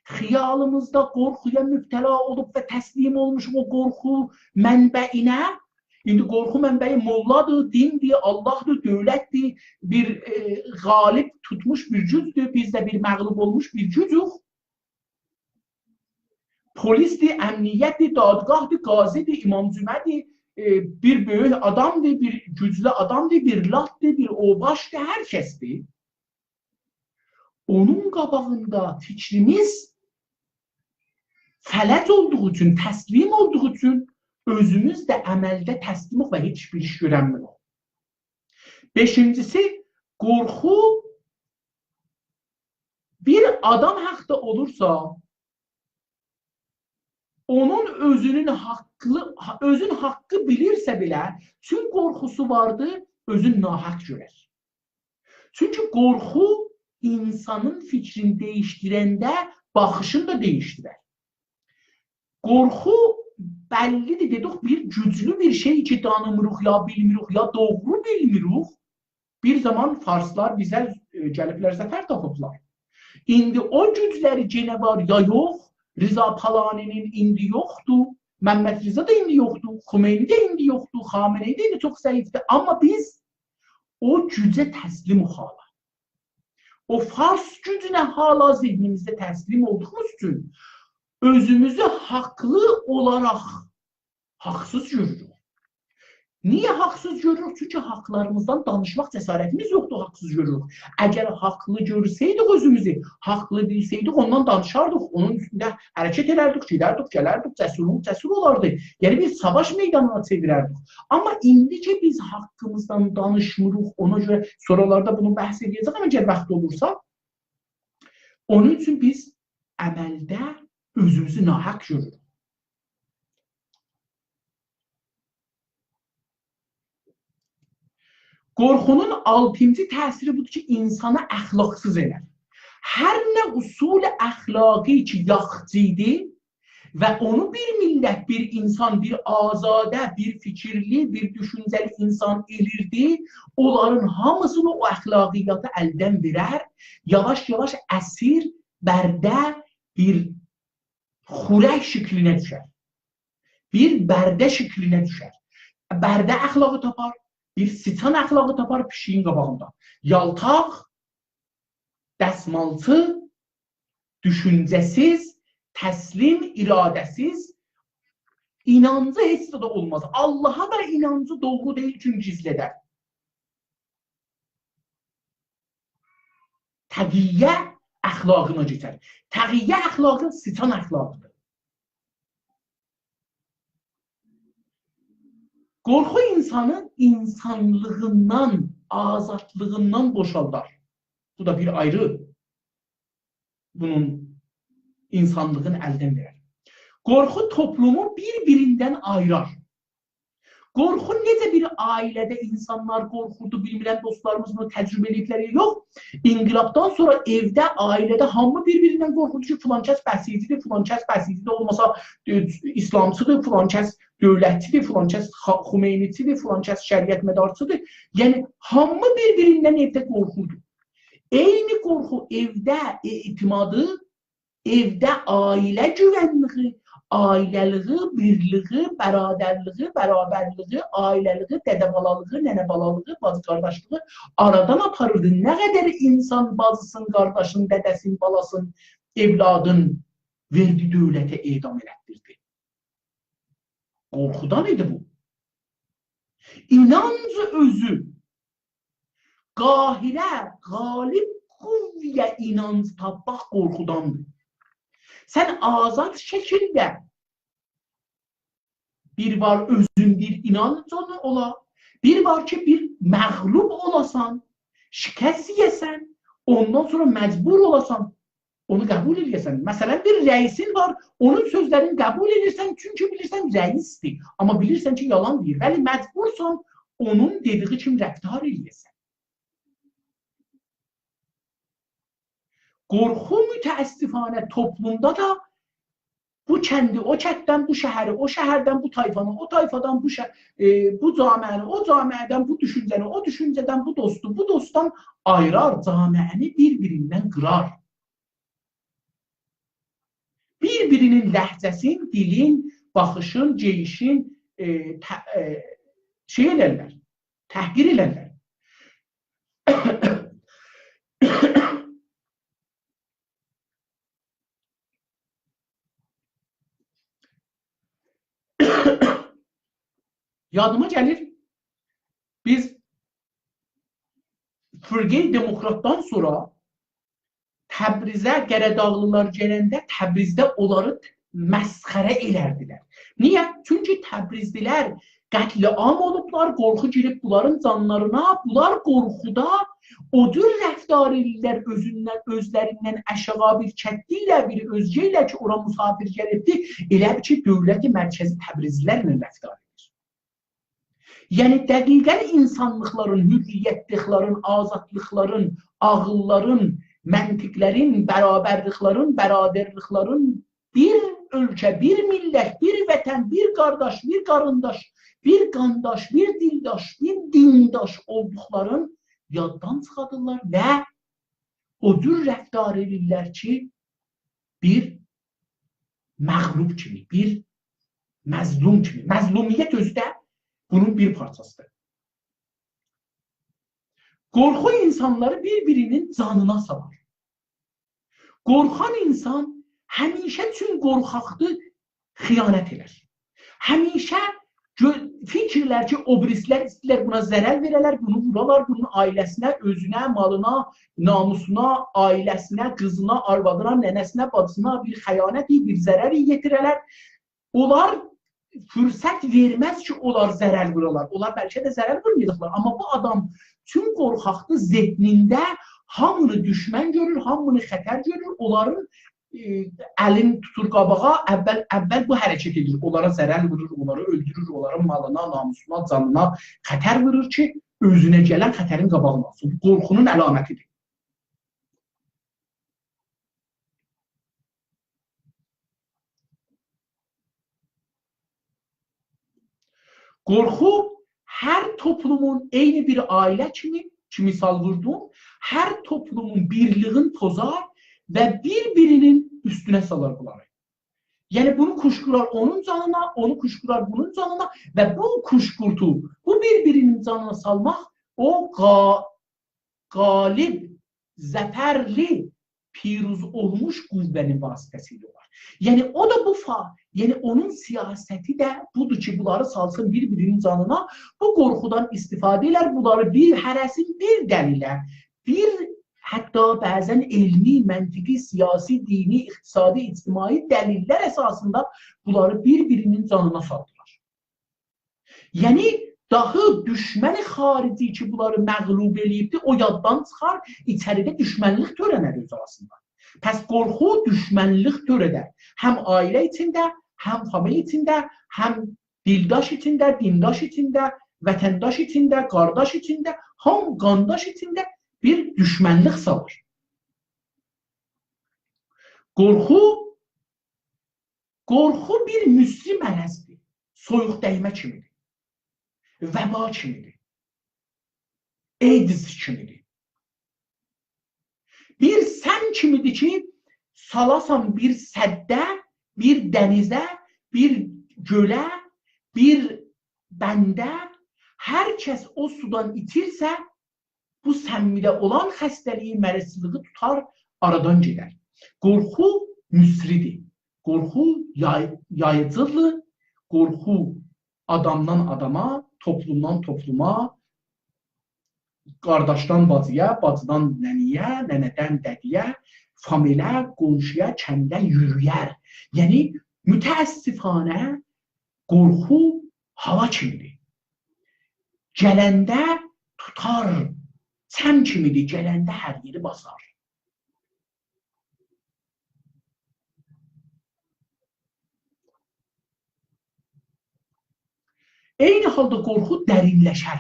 xiyalımızda qorxuya mübtəla olub və təslim olmuş o qorxu mənbəyinə, indi qorxu mənbəyi molladır, dindir, Allahdır, dövlətdir, bir qalib tutmuş bir gücdür, biz də bir məğlub olmuş bir gücük. Polisdir, əmniyyətdir, dadgahdır, qazidir, imam cümədir, bir böyük adamdır, bir güclü adamdır, bir latdır, bir obaşdır, hər kəsdir. Onun qabağında fikrimiz fələc olduğu üçün, təslim olduğu üçün özümüz də əməldə təslim olub və heç bir iş görənmirik. Beşincisi, qorxu bir adam haqda olursa, onun özün haqqı bilirsə belə, çünki qorxusu vardır, özün nahaq görər. Çünki qorxu insanın fikrini dəyişdirəndə baxışını da dəyişdirər. Qorxu bəllidir, dedik, bir güclü bir şey ki, danımırıq, ya bilmirik, ya doğru bilmirik. Bir zaman farslar bizə gəliblər, zəfər tapıblar. İndi o gücləri genə var, ya yox, Rıza Palaninin indi yoxdur, Məmməd Rıza da indi yoxdur, Xümeyni də indi yoxdur, Xameneyi də indi çox zəifdir. Amma biz o gücə təslim hala. O fars gücünə hala zihnimizdə təslim olduğumuz üçün özümüzü haqlı olaraq haqsız görürük. Niyə haqsız görürük? Çünki haqlarımızdan danışmaq cəsarətimiz yoxdur, haqsız görürük. Əgər haqlı görsəydik özümüzü, haqlı bilsəydik, ondan danışardıq, onun üstündə hərəkət edərdik, gedərdik, gələrdik, cəsur olardı. Yəni biz savaş meydanına çevirərdik. Amma indi ki biz haqqımızdan danışmırıq, ona görə sorularda bunu bəhs edəcək, amma əgər vaxt olursa, onun üçün biz əməldə özümüzü nahaq görürük. Qorxunun 6-cı təsiri budur ki, insana əxlaqsız elər. Hər nə usul əxlaqi ki, yaxçıdır və onu bir millət, bir insan, bir azadə, bir fikirli, bir düşüncəli insan elirdi, onların hamısını o əxlaqiyyatı əldən verər, yavaş-yavaş əsir, bərdə, bir xurək şəklinə düşər. Bir bərdə şəklinə düşər. Bərdə əxlaqı tapar, bir siçan əxlaqı tapar pişiyin qabağında. Yaltaq, dəsmalçı, düşüncəsiz, təslim, iradəsiz, inancı heç də olmaz. Allaha da inancı doğru deyil çünki gizlədər. Təqiyyə əxlaqına geçər. Təqiyyə əxlaqı siçan əxlaqıdır. Qorxu insanın insanlığından, azadlığından boşaldar. Bu da bir ayrı bunun insanlığını əldən verər. Qorxu toplumu bir-birindən ayırar. Qorxu necə bir ailədə insanlar qorxurdu, bilmirən dostlarımız bunu təcrübə ediblər, yox. İnqilabdan sonra evdə, ailədə hamı bir-birindən qorxurdu ki, filan kəs bəsicidir, filan kəs bəsicidir, olmasa İslamçıdır, filan kəs dövlətçidir, filan kəs Xumeynicidir, filan kəs şəriət mədarçıdır. Yəni, hamı bir-birindən evdə qorxurdu. Eyni qorxu evdə etimadı, evdə ailə güvənliği, aileliği, birliği, bəradərliği, bərabərliği, aileliği, dədəbalalığı, nənəbalalığı, bacı qardaşlığı aradan aparırdı. Nə qədər insan bacısın, qardaşın, dədəsin, balasın, evladın verdi dövlətə edam elətdirdi. Qorxudan idi bu. İnanc özü qahirə, qalib quvviyə inanc tapmaq qorxudandır. Sən azad şəkildə bir var özün bir inancın ola, bir var ki bir məğlub olasan, şikəst yəsən, ondan sonra məcbur olasan, onu qəbul edəsən. Məsələn, bir rəisin var, onun sözlərini qəbul edirsən, çünki bilirsən rəisdir. Amma bilirsən ki, yalan deyir. Bəli, məcbursan, onun dediği kimi rəftar edəsən. Qorxu mütəəssifanə toplumda da bu kəndi o kənddən, bu şəhəri o şəhərdən, bu tayfanı o tayfadan, bu camiəni o camiədən, bu düşüncəni o düşüncədən, bu dostu bu dostdan ayırar, camiəni bir-birindən qırar. Bir-birinin ləhcəsin, dilin, baxışın, geyişin şey elərlər, təhqir elərlər. Yadıma gəlir, biz Firqey Demokratdan sonra Təbrizə Qəradağlılar gələndə Təbrizdə onları məsxərə elərdilər. Niyə? Çünki Təbrizdilər qətliam olublar, qorxu girib bunların canlarına, bunlar qorxuda o cür rəftar edirlər özlərindən aşağı bir kətli ilə, bir özgə ilə ki, ora musafir gəlibdi, elə ki, dövləti mərkəzi Təbrizlilərlə rəftar edir. Yəni, dəqiqən insanlıqların, hürriyyətliklərin, azadlıqların, ağılların, məntiqlərin, bərabərliklərin, bəradərliklərin bir ölkə, bir millət, bir vətən, bir qardaş, bir qarındaş, bir qandaş, bir dildaş, bir dindaş olduqların yaddan çıxadırlar və o cür rəftar edirlər ki, bir məğlub kimi, bir məzlum kimi. Məzlumiyyət özü də bunun bir parçasıdır. Qorxu insanları bir-birinin canına salar. Qorxan insan həmişə üçün qorxaqdır, xiyanət elər. Həmişə fikirlər ki, obrislər istəyirlər buna zərər verələr, bunu vuralar, bunun ailəsinə, özünə, malına, namusuna, ailəsinə, qızına, arvadına, nənəsinə, bacısına bir xəyanət, bir zərər yetirələr. Onlar fürsət verməz ki, onlar zərər vururlar. Onlar bəlkə də zərər vurmayacaqlar. Amma bu adam tüm qorxaqlı zehnində hamını düşmən görür, hamını xətər görür. Onların əlin tutur qabağa, əvvəl bu hərəkət edir. Onlara zərər vurur, onları öldürür, onların malına, namusuna, canına xətər vurur ki, özünə gələn xətərin qabağını alsın. Qorxunun əlamətidir. Qorxu hər toplumun eyni bir ailə kimi misal vurdum, hər toplumun birliğini pozar və bir-birinin üstünə salar bunları. Yəni bunu kuşkurar onun canına, onu kuşkurar bunun canına və bu kuşkurtu, bu bir-birinin canına salmaq o qalib, zəfərli, piruz olmuş qüvvənin vasitəsilə var. Yəni o da yəni onun siyasəti də budur ki, bunları salsın bir-birinin canına, bu qorxudan istifadə elər, bunları bir hərəsin bir dəlilə, hətta bəzən elmi, məntiqi, siyasi, dini, iqtisadi, ictimai dəlillər əsasında bunları bir-birinin canına saldılar. Yəni dahi düşməni xarici ki, bunları məğlub eləyibdir, o yaddan çıxar, içəridə düşmənlik törənər öz arasında. Pəs qorxu düşmənlik törədər. Həm ailə içində, həm familiya içində, həm dildaş içində, dindaş içində, vətəndaş içində, qardaş içində, ham qandaş içində bir düşmənlik salır. Qorxu bir müsri mərəzdir, soyuq dəymə kimidir. Vəba kimidir, AIDS kimidir. Bir sən kimidir ki, salasan bir səddə, bir dənizə, bir gölə, bir bəndə, hər kəs o sudan itirsə, bu səmmidə olan xəstəliyi, mərəzsizliyi tutar, aradan gedər. Qorxu müsridir, qorxu yayıcıdır, qorxu adamdan adama, toplumdan topluma, qardaşdan bacıya, bacıdan nəniyə, nənədən dədiyə, familiyə, qonşuya, kəndə yürüyər. Yəni, mütəəssifanə qorxu hava kimidir. Gələndə tutar, çəm kimidir, gələndə hər yeri basar. Eyni halda qorxu dərinləşər,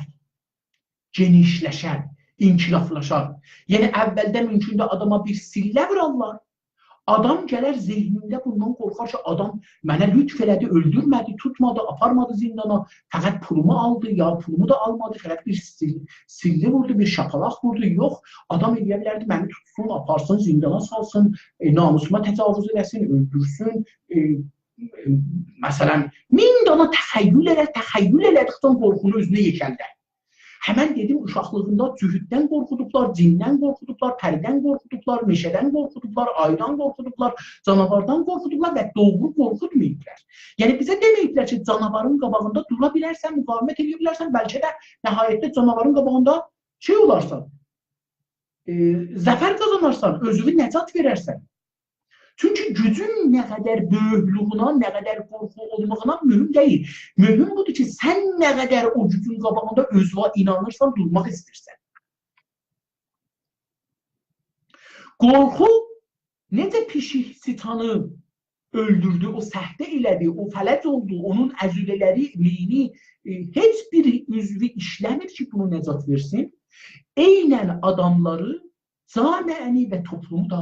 genişləşər, inkilaflaşar. Yəni, əvvəldə mümkündə adama bir sillə vurarlar. Adam gələr zehnində bundan qorxar ki, adam mənə lütf elədi, öldürmədi, tutmadı, aparmadı zindana, fəqət pulumu aldı, ya pulumu da almadı, fəqət bir silli vurdu, bir şapalaq vurdu. Yox, adam eləyə bilərdi, məni tutsun, aparsın, zindana salsın, namusuma təcavüz eləsin, öldürsün, məsələn, 1000 dana təxəyyül elədikdən qorxunu özünə yekəldər. Həmən dedim, uşaqlığında cühüddən qorxudublar, cindən qorxudublar, pərdən qorxudublar, meşədən qorxudublar, aydan qorxudublar, canavardan qorxudublar və doğru qorxutmayıblar. Yəni, bizə deməyiblər ki, canavarın qabağında dura bilərsən, müqavimət edə bilərsən, bəlkə də nəhayətdə canavarın qabağında şey olarsan, zəfər qazanarsan, özünü nəcat verərsən. Çünki gücün nə qədər böyüklüğüna, nə qədər qorxu olmağına mühüm deyil. Mühüm budur ki, sən nə qədər o gücün qabağında özünə inanırsan, durmaq istəyirsən. Qorxu necə pişik sitanı öldürdü, o səhtə elədi, o fələc oldu, onun əzülələri, mini, heç bir üzvü işləmir ki, bunu nəcat versin. Eynən adamları, camiəni və toplumu da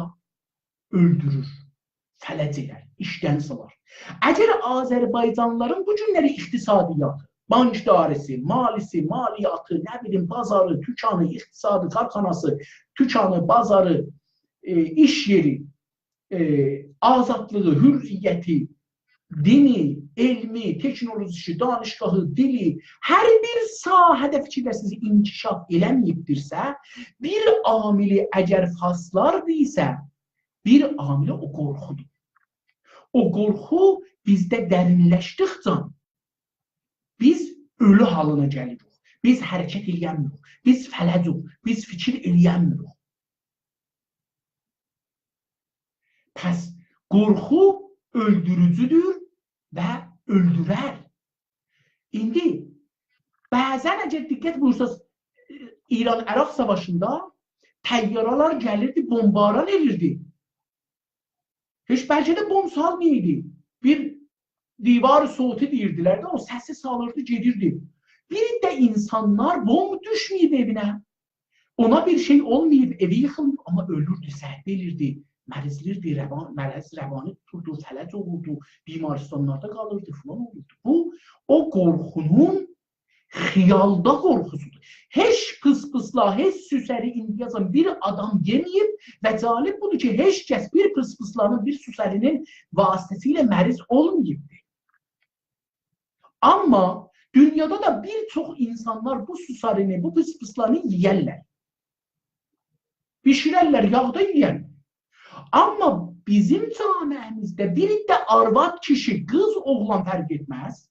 öldürür. Fələc edər, işdən salar. Əgər Azərbaycanlıların bu günləri iqtisadiyyatı, bank dairəsi, malisi, maliyyatı, nə bilim, bazarı, tükanı, iqtisadı, karxanası, tükanı, bazarı, iş yeri, azadlığı, hürriyyəti, dini, elmi, teknolojisi, danışgahı, dili, hər bir sahədə fikirlərsiz inkişaf eləməyibdirsə, bir amili əgər faslardirsə, bir amili o qorxudur. O qorxu bizdə dərinləşdikcə biz ölü halına gəlirik. Biz hərəkət eləyəmirik. Biz fələcuq, biz fikir eləyəmirik. Pəs qorxu öldürücüdür və öldürər. İndi bəzən əgər diqqət buyursaq, İran-Əraq savaşında təyyarələr gəlirdi, bombaran edirdi. Heç bəlkə də bomb salmaydı. Bir divar soğutu deyirdilər də, o səsi salırdı, gedirdi. Bir de insanlar bomb düşmeyip evine. Ona bir şey olmayıp evi yıkılıb, ama ölürdü, səhv elirdi, mərizlirdi, mərəz rəvani tuturdu, fələc olurdu, bimaristanlarda qalırdı, falan olurdu. Bu, o qorxunun xiyalda qorxusudur. Heç pıs-pısla, heç süsəri indiyəcən bir adam yeməyib və cəlib budur ki, heç kəs bir pıs-pıslanın, bir süsərinin vasitəsilə məriz olmayıbdır. Amma dünyada da bir çox insanlar bu süsərini, bu pıs-pıslarını yiyərlər. Pişirərlər, yağda yiyərlər. Amma bizim camiəmizdə bir də arvad kişi, qız, oğlan fərq etməz.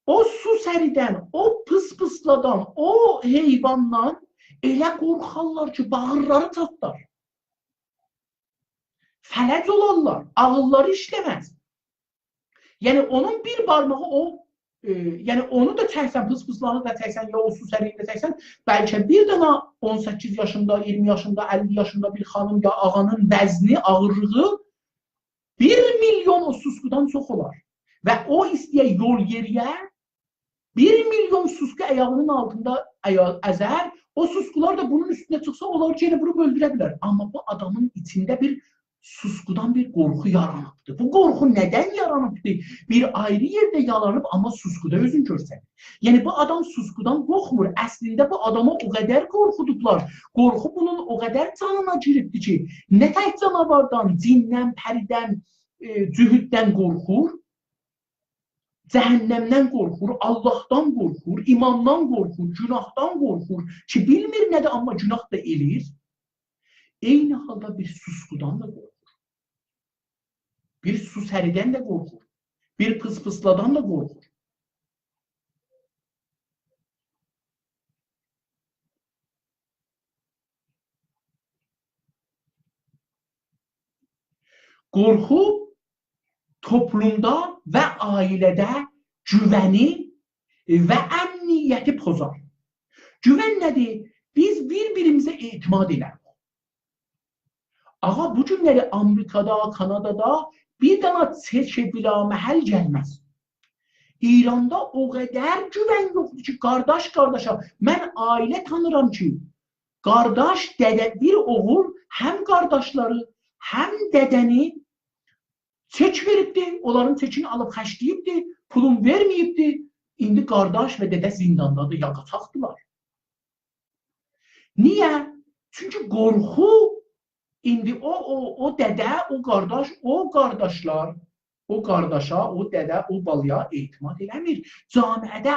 O süsəridən, o pıs-pısladan, o heyvandan elə qorxarlar ki, bağırları çatlar. Fələc olarlar, ağılları işləməz. Yəni onun bir barmağı o, yəni onu da çəksən, pıs-pıslarını da çəksən, ya o süsərini də çəksən, bəlkə bir dənə 18 yaşında, 20 yaşında, 50 yaşında bir xanım ya ağanın vəzni, ağırlığı 1 milyon o susqudan çox olar. Və o istəyə yol yeriyə 1 milyon susqu ayağının altında əzər, o susqular da bunun üstünə çıxsa, onlar ki, vurub öldürə bilər. Amma bu adamın içində bir susqudan bir qorxu yaranıbdır. Bu qorxu nədən yaranıbdır? Bir ayrı yerdə yaranıb, amma susquda özün görsənir. Yəni, bu adam susqudan qorxmur. Əslində, bu adama o qədər qorxudublar. Qorxu bunun o qədər canına giribdir ki, nə tək canavardan, cindən, pəridən, cühüddən qorxur, cəhənnəmdən qorxur, Allahdan qorxur, imandan qorxur, günahdan qorxur ki, bilmir nədir, amma günah da elir. Eyni halda bir susqudan da qorxur. Bir süsəridən də qorxur. Bir pıs-pısladan da qorxur. Qorxu toplumda və ailədə güvəni və əmniyyəti pozar. Güvən nədir? Biz bir-birimizə etimad edərik. Ağa, bu günləri Amerikada, Kanadada bir dənə seçə bila məhəl gəlməz. İranda o qədər güvən yoxdur ki, qardaş qardaşa. Mən ailə tanıram ki, qardaş, dədə, bir oğul həm qardaşları, həm dədəni çek veribdi, onların çekini alıb xəşləyibdi, pulun verməyibdi. İndi qardaş və dədə zindandadır, ya qaçaqdılar. Niyə? Çünki qorxu İndi o dədə, o qardaş, o qardaşlar, o qardaşa, o dədə, o balaya etimad eləmir. Camiədə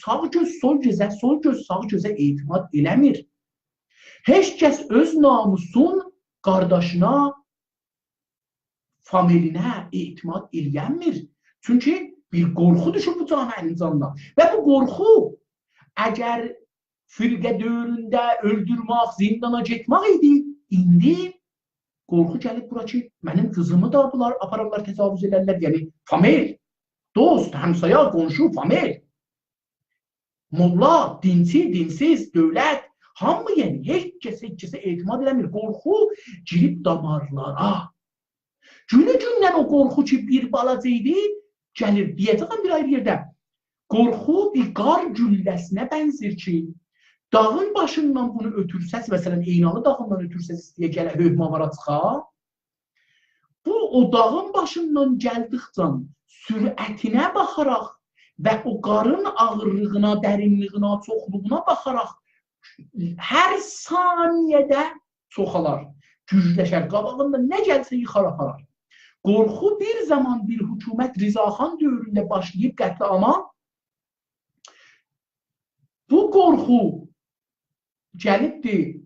sağ göz, sol gözə, sol göz, sağ gözə etimad eləmir. Heç kəs öz namusun qardaşına, familinə etimad eləyənmir. Çünki bir qorxu düşür bu camiənin canına. Və bu qorxu, əgər firqə dövründə öldürmək, zindana getmək idi, indi qorxu gəlib bura ki, mənim qızımı da bunlar apararlar, təcavüz edərlər. Yəni, famil, dost, həmsaya, qonşu, famil. Molla, dinçi, dinsiz, dövlət, hamı yəni, heç kəsə etimad eləmir. Qorxu girib damarlara. Günü-gündən o qorxu ki, bir balaca idi, gəlir, deyəcəm bir ayrı yerdə. Qorxu bir qar gülləsinə bənzir ki, dağın başından bunu ötürsəz, məsələn, Eynalı dağından ötürsəz istəyə gələ hövmavara çıxa, bu, o dağın başından gəldikcə sürətinə baxaraq və o qarın ağırlığına, dərinliyinə, çoxluğuna baxaraq hər saniyədə çoxalar, gücləşər, qabağında nə gəlsə yıxar aparar. Qorxu bir zaman bir hökumət Rizaxan dövründə başlayıb qətliama, bu qorxu gəlibdir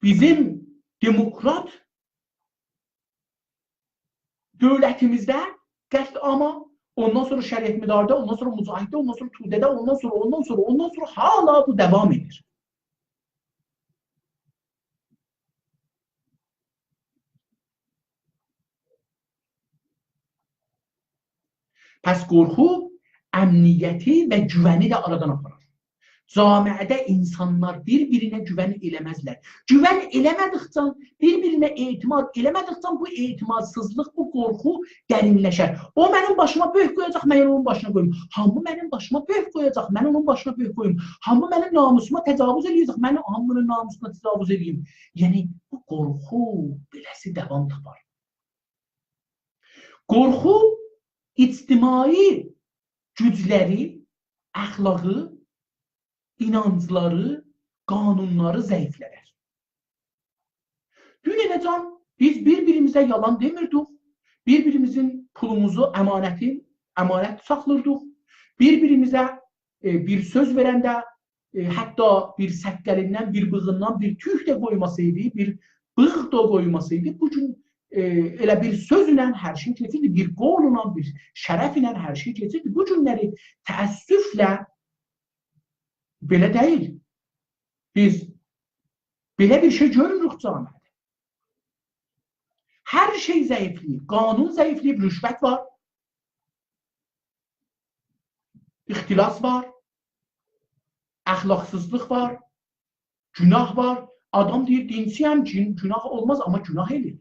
bizim demokrat dövlətimizdə qətliama, ondan sonra şəriət müdardə, ondan sonra mücahiddə, ondan sonra tudədə, ondan sonra hala bu devam edir. Pəs qorxu əmniyyəti və güvəni də aradan aparar. Camiədə insanlar bir-birinə güvən eləməzlər. Güvən eləmədikcə, bir-birinə etimad eləmədikcə bu etimadsızlıq, bu qorxu dərinləşər. O mənim başıma böyük qoyacaq, mən onun başına qoyum. Hamı mənim başıma böyük qoyacaq, mən onun başına böyük qoyum. Hamı mənim namusuma təcavüz eləyəcək, mən hamının namusuna təcavüz eləyim. Yəni bu qorxu beləsi davam tapar. Qorxu ictimai gücləri, əxlaqı, inancları, qanunları zəiflədər. Dün edəcəm, biz bir-birimizə yalan demirdik, bir-birimizin pulumuzu, əmanət saxlırdıq, bir-birimizə bir söz verəndə, hətta bir səqqəlindən, bir bığından bir tüh də qoymasaydı, bir bığ da qoymasaydı, bugün elə bir sözlə hər şey keçirdi, bir qolunla, bir şərəflə hər şey keçirdi. Bu günləri təəssüflə belə deyil. Biz belə bir şey görürük camiədə. Hər şey zəifləyib, qanun zəifləyib, rüşvət var, ixtilas var, əxlaqsızlıq var, günah var. Adam deyir, dinsiyəm, günah olmaz, amma günah edir.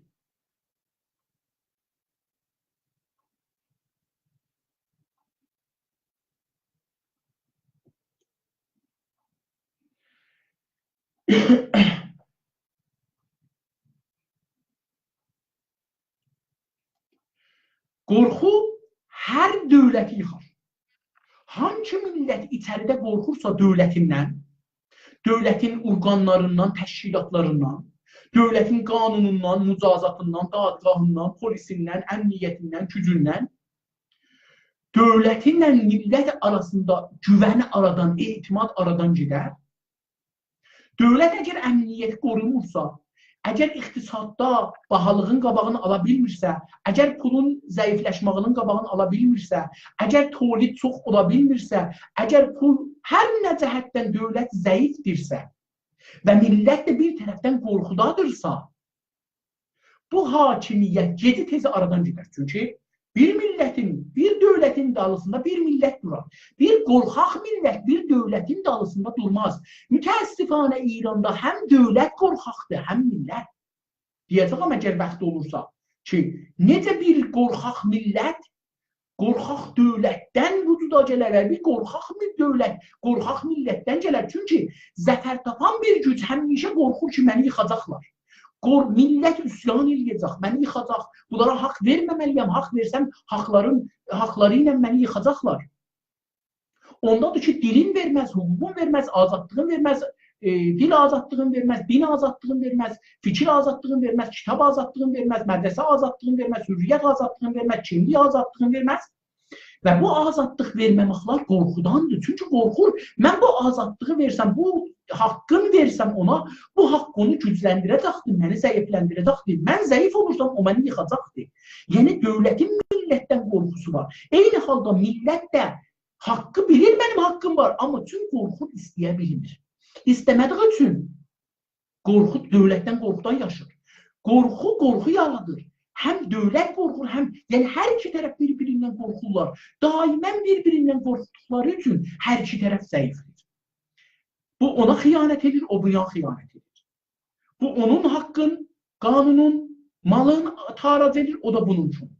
Qorxu hər dövləti yıxar. Hangi millət içəridə qorxursa dövlətindən, dövlətin orqanlarından, təşkilatlarından, dövlətin qanunundan, mücazatından, dadgahından, polisindən, əmniyyətindən, gücündən, dövlətinlə millət arasında güvəni aradan, etimad aradan gedər. Dövlət əgər əmniyyəti qorumursa, əgər iqtisadda bahalığın qabağını ala bilmirsə, əgər pulun zəifləşmağının qabağını ala bilmirsə, əgər tolid çox ola bilmirsə, əgər pul hər nə cəhətdən dövlət zəifdirsə və millət də bir tərəfdən qorxudadırsa, bu hakimiyyət gedi tezi aradan gedər. Çünki bir millətin, bir dövlətin dalısında bir millət durar. Bir qorxaq millət bir dövlətin dalısında durmaz. Mütəəssifanə İranda həm dövlət qorxaqdır, həm millət. Deyəcəm, əgər vaxt olursa ki, necə bir qorxaq millət, qorxaq dövlətdən vücuda gələr, bir qorxaq dövlət, qorxaq millətdən gələr. Çünki zəfər tapan bir güc həmişə qorxur ki, məni yıxacaqlar. Millət üsyan eləyəcək, məni yıxacaq, bunlara haqq verməməliyəm, haqq versəm haqları ilə məni yıxacaqlar. Ondadır ki, dilin verməz, hüququn verməz, azadlığın verməz, dil azadlığın verməz, din azadlığın verməz, fikir azadlığın verməz, kitab azadlığın verməz, mədrəsə azadlığın verməz, hürriyyət azadlığın verməz, kimlik azadlığın verməz. Və bu azadlıq verməməklər qorxudandır. Çünki qorxur, mən bu azadlığı versəm, bu haqqını versəm ona, bu haqq onu gücləndirəcəkdir, məni zəifləndirəcəkdir. Mən zəif olursam, o məni yıxacaqdır. Yəni, dövlətin millətdən qorxusu var. Eyni halda millət də haqqı bilir, mənim haqqım var, amma tüm qorxu istəyə bilmir. İstəmədiği üçün qorxu dövlətdən qorxudan yaşır. Qorxu yaradır. Həm dövlət qorxur, yəni hər iki tərəf bir-birindən qorxurlar. Daimən bir-birindən qorxduqları üçün hər iki tərəf zəifdir. Bu ona xiyanət edir, o buna xiyanət edir. Bu onun haqqın, qanunun, malın taraz edir, o da bunun üçün.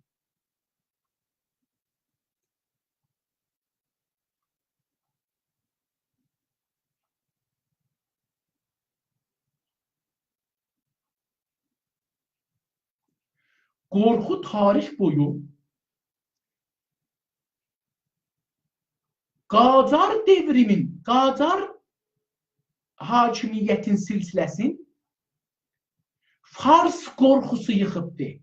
Qorxu tarix boyu Qacar devrimin, Qacar hakimiyyətin silsiləsin Fars qorxusu yıxıbdır.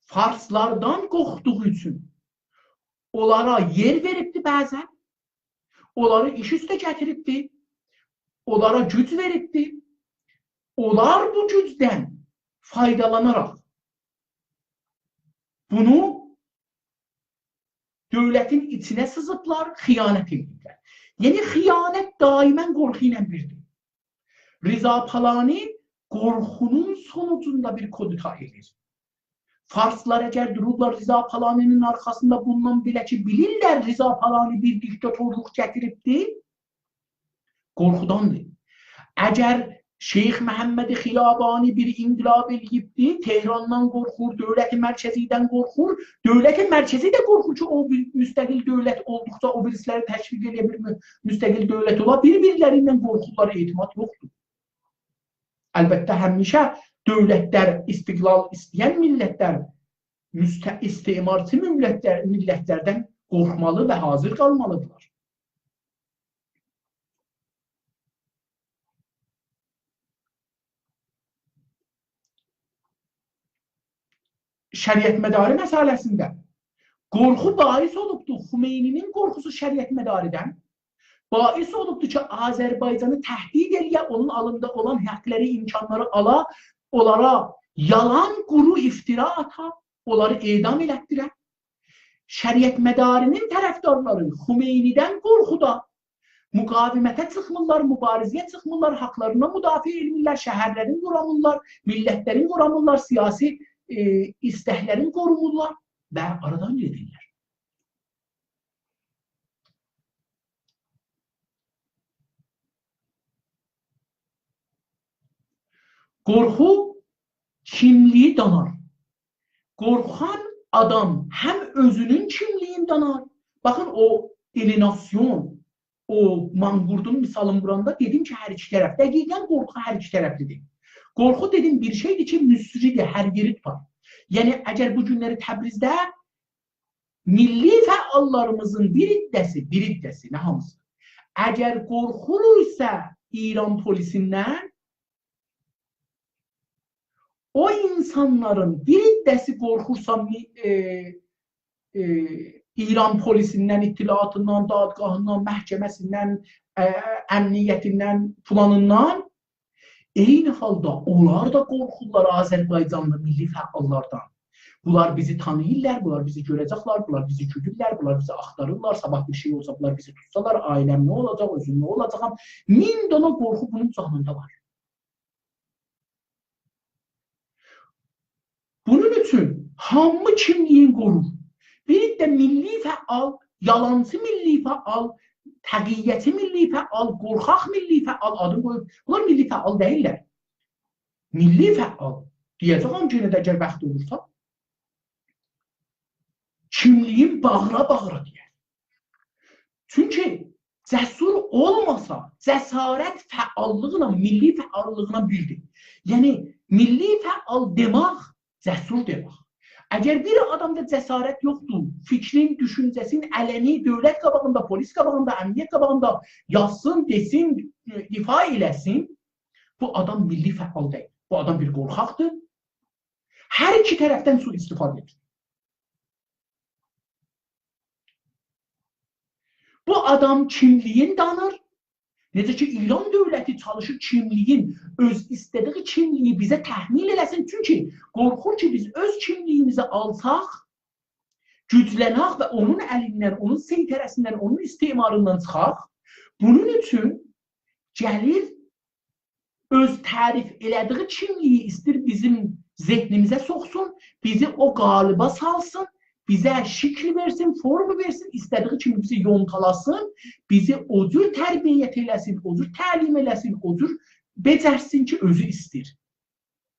Farslardan qorxduğu üçün onlara yer veribdi bəzən, onları iş üstə gətiribdi, onlara güc veribdi. Onlar bu gücdən faydalanaraq bunu dövlətin içinə sızıblar, xiyanət edirlər. Yəni, xiyanət daimən qorxu ilə birdir. Rıza Palani qorxunun sonucunda bir kodita edir. Farslar əgər dururlar Rıza Palaninin arxasında bundan belə ki, bilirlər Rıza Palani bir diktatorluq gətiribdir, qorxudandır. Əgər Şeyx Məhəmməd Xiyabani bir inqilab eləyibdir, Tehrandan qorxur, dövləti mərkəzidən qorxur, dövləti mərkəzi də qorxur ki, o bir müstəqil dövlət olduqca o birisləri təşviq edə bir müstəqil dövlət ola, bir-birlərindən qorxurlar, etimad yoxdur. Əlbəttə, həmişə dövlətlər, istiqlal istəyən millətlər, istemarçı millətlərdən qorxmalı və hazır qalmalıdırlar. Şəriətmədarı məsələsində qorxu bais olubdur. Xumeyninin qorxusu şəriətmədaridən bais olubdur ki, Azərbaycanı təhdid eləyə, onun alında olan həqləri, imkanları ala, onlara yalan, quru iftira ata, onları edam elətdirə. Şəriətmədarinin tərəfdarları Xumeynidən qorxuda müqavimətə çıxmırlar, mübarizəyə çıxmırlar, haqlarına müdafiə edilirlər, şəhərlərin qoramırlar, millətlərin qoramırlar, siyasi istəklərin qorumurlar və aradan gedirlər. Qorxu kimliyi danar. Qorxan adam həm özünün kimliyin danar. Baxın, o elinasyon, o manqurdun misalını buranda dedim ki, hər iki tərəf. Dəqiqən qorxu hər iki tərəflidir. Qorxu dedim bir şeydir ki, müsridir, hər yeri tutar. Yəni, əgər bu günləri Təbrizdə milli fəallarımızın bir iddəsi, nə hamısı, əgər qorxuluysa İran polisindən, o insanların bir iddəsi qorxursa İran polisindən, ittilatından, dadgahından, məhkəməsindən, əmniyyətindən, planından, eyni halda onlar da qorxurlar Azərbaycanlı milli fəallardan. Bunlar bizi tanıyırlar, bunlar bizi görəcəklər, bunlar bizi güdürlər, bunlar bizi axtarırlar, sabah bir şey olsa bunlar bizi tutsalar, ailəm nə olacaq, özüm nə olacaqam. 1000 dana qorxu bunun canında var. Bunun üçün hamı kimliyin qorur. Bir də milli fəal, yalancı milli fəal, təqiyyəti milli fəal, qorxaq milli fəal adı qoyub. Bunlar milli fəal deyirlər. Milli fəal deyəcəm ki, əgər bəxt olursa, kimliyin bağıra-bağıra deyər. Çünki cəsur olmasa, cəsarət fəallığına, milli fəallığına bildir. Yəni, milli fəal demək, cəsur demək. Əgər bir adamda cəsarət yoxdur, fikrin, düşüncəsin, ələni, dövlət qabağında, polis qabağında, əmniyyət qabağında yazsın, desin, ifa eləsin, bu adam milli fəal deyil. Bu adam bir qorxaqdır. Hər iki tərəfdən sui-istifadə edir. Bu adam kimliyin danır. Necə ki, İran dövləti çalışır kimliyin, öz istədiyi kimliyi bizə təhmil eləsin. Çünki qorxur ki, biz öz kimliyimizi alsaq, güclənək və onun əlindən, onun seytərəsindən, onun istemarından çıxaq. Bunun üçün gəlir, öz tərif elədiyi kimliyi istir bizim zehnimizə soxsun, bizi o qalıba salsın, bizə şəkil versin, formu versin, istədiyi kimi bizi yontalasın, bizi o cür tərbiyyət eləsin, o cür təlim eləsin, o cür becərsin ki, özü istir.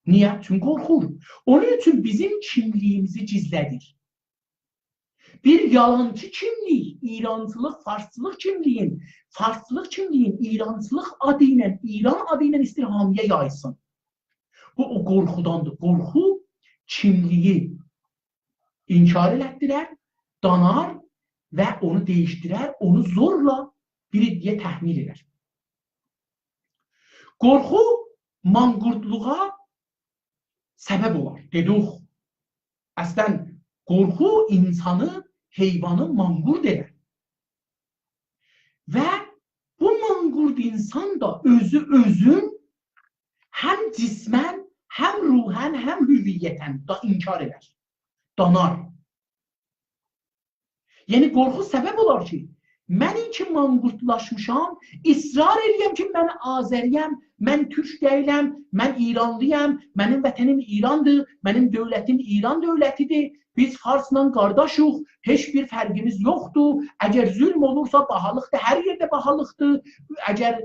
Niyə? Çünki qorxur. Onun üçün bizim kimliyimizi gizlədir. Bir yalancı kimlik, İrancılıq, Farsçılıq kimliyin, İrancılıq adı ilə, İran adı ilə istir hamiyə yaysın. Bu, o qorxudandır. Qorxu kimliyi inkar elətdirər, danar və onu dəyişdirər, onu zorla bir iddiyə təhmil edər. Qorxu manqurtluğa səbəb olar. Dedik, əslən, qorxu insanı, heyvanı manqurt edər. Və bu manqurt insan da özün həm cismən, həm ruhən, həm hüviyyətən da inkar edər. Danar. Yəni, qorxu səbəb olar ki, Mən ki manqurtlaşmışam, israr eləyəm ki, mən Azəriyəm, mən Türk deyiləm, mən İranlıyam, mənim vətənim İrandır, mənim dövlətim İran dövlətidir, biz Farsla qardaşıq, heç bir fərqimiz yoxdur, əgər zülm olursa bahalıqdır, hər yerdə bahalıqdır, əgər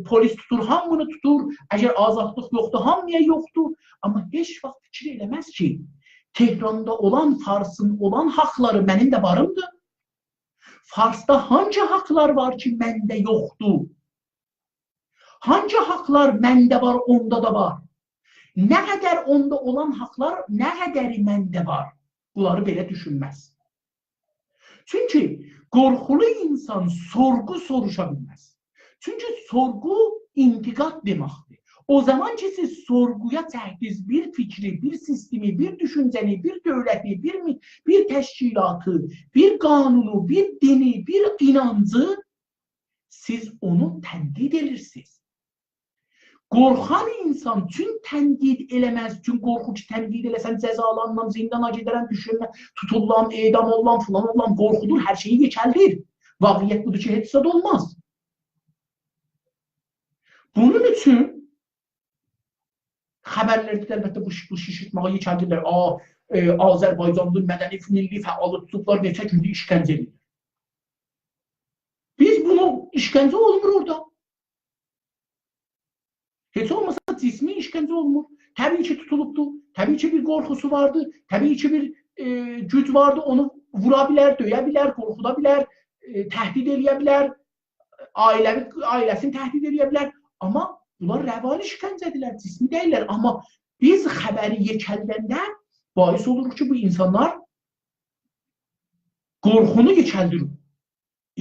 polis tutur, hamını tutur, əgər azadlıq yoxdur, hamıya yoxdur, amma heç vaxt fikir eləməz ki, Tehranda olan, Farsın olan haqları mənim də varımdır. Farsda hangi haqlar var ki, məndə yoxdur? Hangi haqlar məndə var, onda da var? Nə qədər onda olan haqlar, nə qədəri məndə var? Bunları belə düşünməz. Çünki qorxulu insan sorğu soruşa bilməz. Çünki sorğu intiqad deməkdir. O zaman ki, siz sorğuya çəkdiniz bir fikri, bir sistemi, bir düşüncəni, bir dövləti, bir təşkilatı, bir qanunu, bir dini, bir inancı, siz onu tənqid edirsiniz. Qorxan insan üçün tənqid eləməz, üçün qorxu ki, tənqid eləsən cəzalanmam, zindana gedərəm, düşünməm, tutullam, edam ollam, filan ollam, qorxudur, hər şeyi geçəldir. Vaqiyyət budur ki, heç zad olmaz. Bunun üçün xəbərlərdə əlbəttə bu şişirtməyə yekəldirlər. Azərbaycanlı mədəni milli fəalı tutublar, neçə gündə işgəncə edirlər. Biz bunu işgəncə olmur orada. Heç olmasa cismi işgəncə olmur. Təbii ki tutulubdur. Təbii ki bir qorxusu vardı. Təbii ki bir güc vardı. Onu vura bilər, döyə bilər, qorxuda bilər, təhdid eləyə bilər, ailəsini təhdid eləyə bilər. Amma bunlar rəvali işgəncədirlər, cismi deyirlər. Amma biz xəbəri yekəldəndə bahis oluruq ki, bu insanlar qorxunu yekəldirik.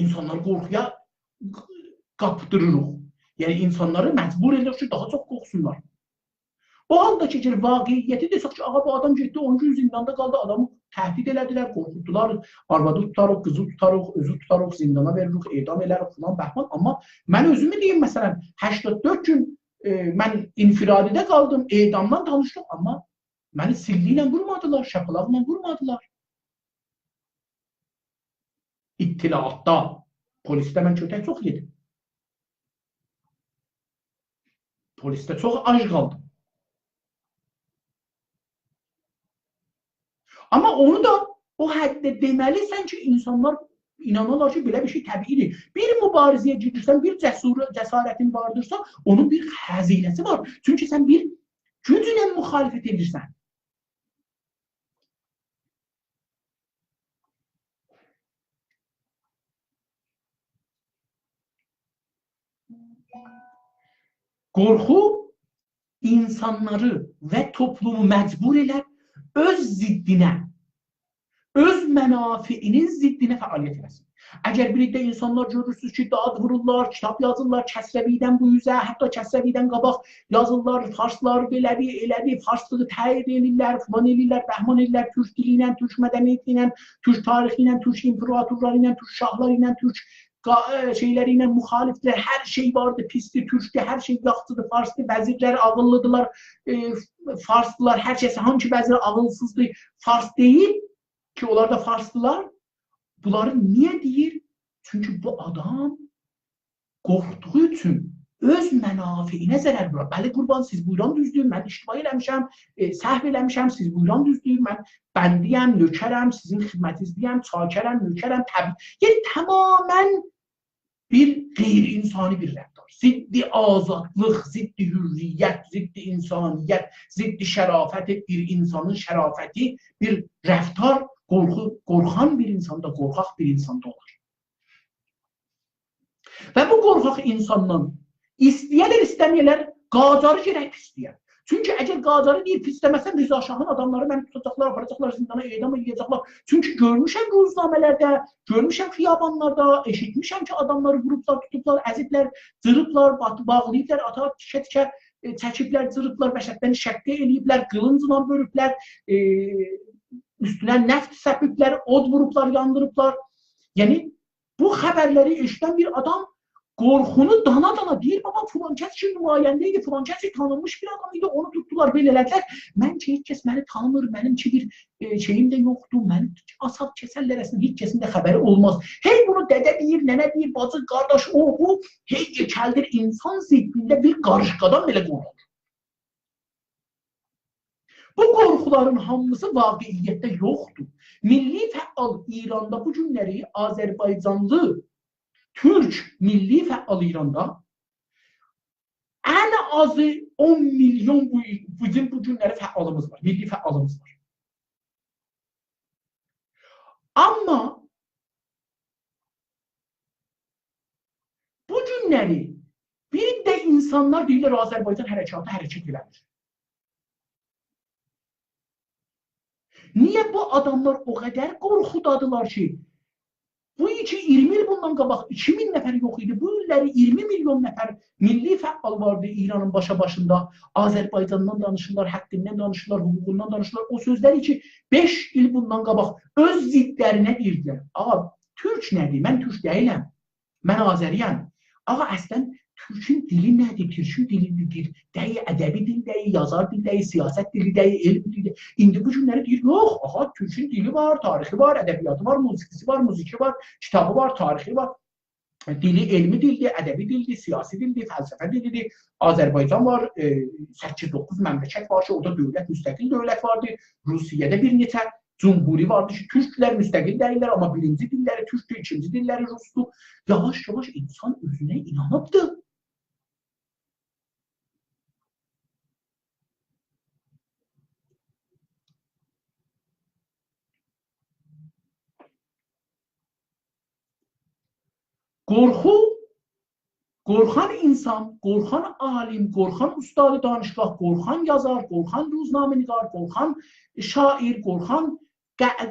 İnsanlar qorxuya qapdırırıq. Yəni, insanları məcbur edirik ki, daha çox qorxsunlar. O halda ki, vaqiyyəti desək ki, bu adam getdi, 10 gün zindanda qaldı, adamı təhdid elədilər, qorxutdular, arvadı tutarıq, qızı tutarıq, özü tutarıq, zindana veririk, edam elərik, falan, bəhman. Amma mən özümü deyim, məsələn, 84 gün mən infiradidə qaldım, edamdan danışdım, amma məni silli ilə vurmadılar, şapalaqla vurmadılar. İttilaatda, polisdə mən kötək çox yedim. Polisdə çox ac qaldım. Amma onu da o həddə deməlisən ki, insanlar inanırlar ki, belə bir şey təbiidir. Bir mübarizəyə girirsən, bir cəsarətin vardırsa, onun bir xəzinəsi var. Çünki sən bir güclə müxalifət edirsən. Qorxu insanları və toplumu məcbur elər öz ziddinə, öz mənafiinin ziddinə fəaliyyət eləsin. Əgər birlikdə insanlar görürsünüz ki, dad vururlar, kitab yazırlar, Kəsrəvidən bu üzə, hətta Kəsrəvidən qabaq yazırlar, farslar belədir, elədir, farslığı təyid edirlər, filan edirlər, bəhman edirlər, türk dili ilə, türk mədəniyyəti ilə, türk tarixi ilə, türk imperatorları ilə, türk şahları ilə, türk şeyləri ilə müxalifdir, hər şey vardı, pisdir, türkdür, hər şey yaxçıdır, farsdır, vəzirlər ağıllıdırlar, farslılar, hər şeysi, hangi vəzir ağılsızdır, fars deyil ki, onlar da farslılar. Bunları niyə deyir? Çünki bu adam qorxduğu üçün öz mənafiinə zərər vurur. Bəli, qurban, siz buyuran düzdür, mən iştibai eləmişəm, səhv eləmişəm, siz buyuran düzdür, mən bəndiyəm, nökərəm, sizin xidmətinizdəyəm, çakərəm, nökərəm, təbii. Yəni, tamamən bir qeyri-insani bir rəftar. Ziddi azadlıq, ziddi hürriyyət, ziddi insaniyyət, ziddi şərafət, bir insanın şərafəti, bir rəftar, qorxan bir insanda, qorxaq bir insanda olur. Və bu qorxaq insandan istəyərlər, istəməyərlər, Qacarı gərək pisləyər. Çünki əgər Qacarı deyir, pisləməsən, Rıza Şahın adamları məni tutacaqlar, aparacaqlar, zindana edam edəcəklər. Çünki görmüşəm ruznamələrdə, görmüşəm xiyabanlarda, eşitmişəm ki, adamları vurublar, tutublar, əziblər, cırıblar, bağlayıblar, ata tikə-tikə çəkiblər, cırıblar, bəşətdən şəqqə eləyiblər, qılıncla bölüblər, üstünə nəft səpiblər, od vurublar, yandırıblar. Yəni, bu xəbərləri eşidən bir adam qorxunu dana-dana deyir, baba filan kəs ki nümayəndə idi, filan kəs tanınmış bir adam idi, onu tutdular, belə elədilər. Mən ki, heç kəs məni tanımır, mənim ki bir şeyim də yoxdur, mənim asab kəsərlər əslində, heç kəsin də xəbəri olmaz. Hey bunu dədə deyir, nənə deyir, bacı, qardaş, o, bu, hey yekəldir, insan zihnində bir qarışqadan belə qorxur. Bu qorxuların hamısı vaqiiyyətdə yoxdur. Milli fəal İranda bu günləri Azərbaycanlı Türk milli fəal İranda ən azı 10 milyon bizim bu günləri fəalımız var, milli fəalımız var. Amma bu günləri bir də insanlar deyirlər Azərbaycan hərəkatı hərəkət eləmir. Niyə bu adamlar o qədər qorxudadılar ki, bu iki 20 il bundan qabaq 2000 nəfər yox idi. Bu illəri 20 milyon nəfər milli fəal vardı İranın başında. Azərbaycandan danışırlar, haqqindən danışırlar, hüququndan danışırlar. O sözləri ki 5 il bundan qabaq öz ziddlərinə deyirdilər. Ağa, Türk nədir? Mən Türk deyiləm. Mən Azəriyəm. Ağa, əslən Türkün dili nədir? Türkün dili nedir? Dəyi ədəbi dil, dəyi yazar dil, dəyi siyasət dili, dəyi elm dili. İndi bu günləri deyir, yox, aha, Türkün dili var, tarixi var, ədəbiyyatı var, musiqisi var, muziki var, kitabı var, tarixi var. Dili elmi dildir, ədəbi dildir, siyasi dildir, fəlsəfə dilidir. Azərbaycan var, 8-9 məmləkət var ki, orada dövlət, müstəqil dövlət vardır. Rusiyada bir neçə cumhuri vardır ki, Türklər müstəqil deyirlər, amma birinci dilləri Türkdür, ikinci dilləri Rusdur. Yavaş-yavaş insan özünə inanıbdır. Qorxu, qorxan insan, qorxan alim, qorxan ustadı danışqah, qorxan yazar, qorxan ruznameniqar, qorxan şair, qorxan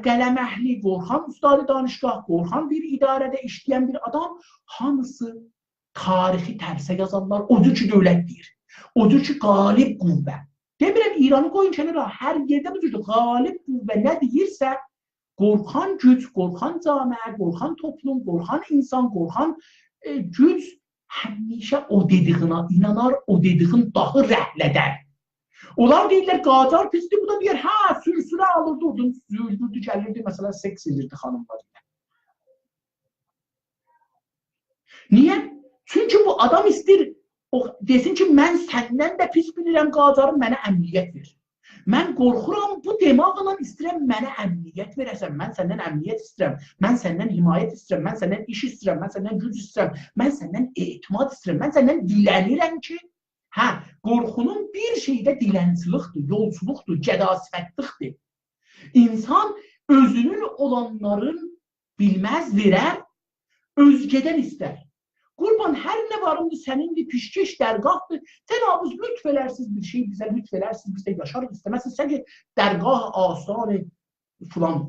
qələm əhli, qorxan ustadı danışqah, qorxan bir idarədə işləyən bir adam, hamısı tarixi tərsə yazanlar, odur ki dövlət deyir. Odur ki qalib qüvvə. Demirəm, İranı qoyun kənara, hər yerdə bu cürdür. Qalib qüvvə nə deyirsə, qorxan güc, qorxan camiə, qorxan toplum, qorxan insan, qorxan güc həmişə o dediyinə inanar, o dediyin dağı rəhlədər. Onlar deyirlər, qacar pisdir, bu da deyir, hə, sür-sürə alırdı, oradan züldürdü, gəlirdi, məsələn, seks edirdi xanımlar. Niyə? Çünki bu adam istir, desin ki, mən səndən də pis bilirəm, qacarım, mənə əmniyyət verir. Mən qorxuram, bu demaqla istəyirəm, mənə əmniyyət verəsən, mən səndən əmniyyət istəyirəm, mən səndən himayət istəyirəm, mən səndən iş istəyirəm, mən səndən güc istəyirəm, mən səndən etimad istəyirəm, mən səndən dilənirəm ki, hə, qorxunun bir şeydə dilənçilikdir, yolçuluqdur, cədasifətlikdir. İnsan özünün olanların bilməz verər, özgədən istər. Qurban, hər nə varımdır, sənindir, pişkeş, dərgahdır. Sən abuz lütf elərsiniz bir şey, bizə lütf elərsiniz, biz də yaşarıq, istəməzsiniz. Sən ki, dərgah, asanı, filan.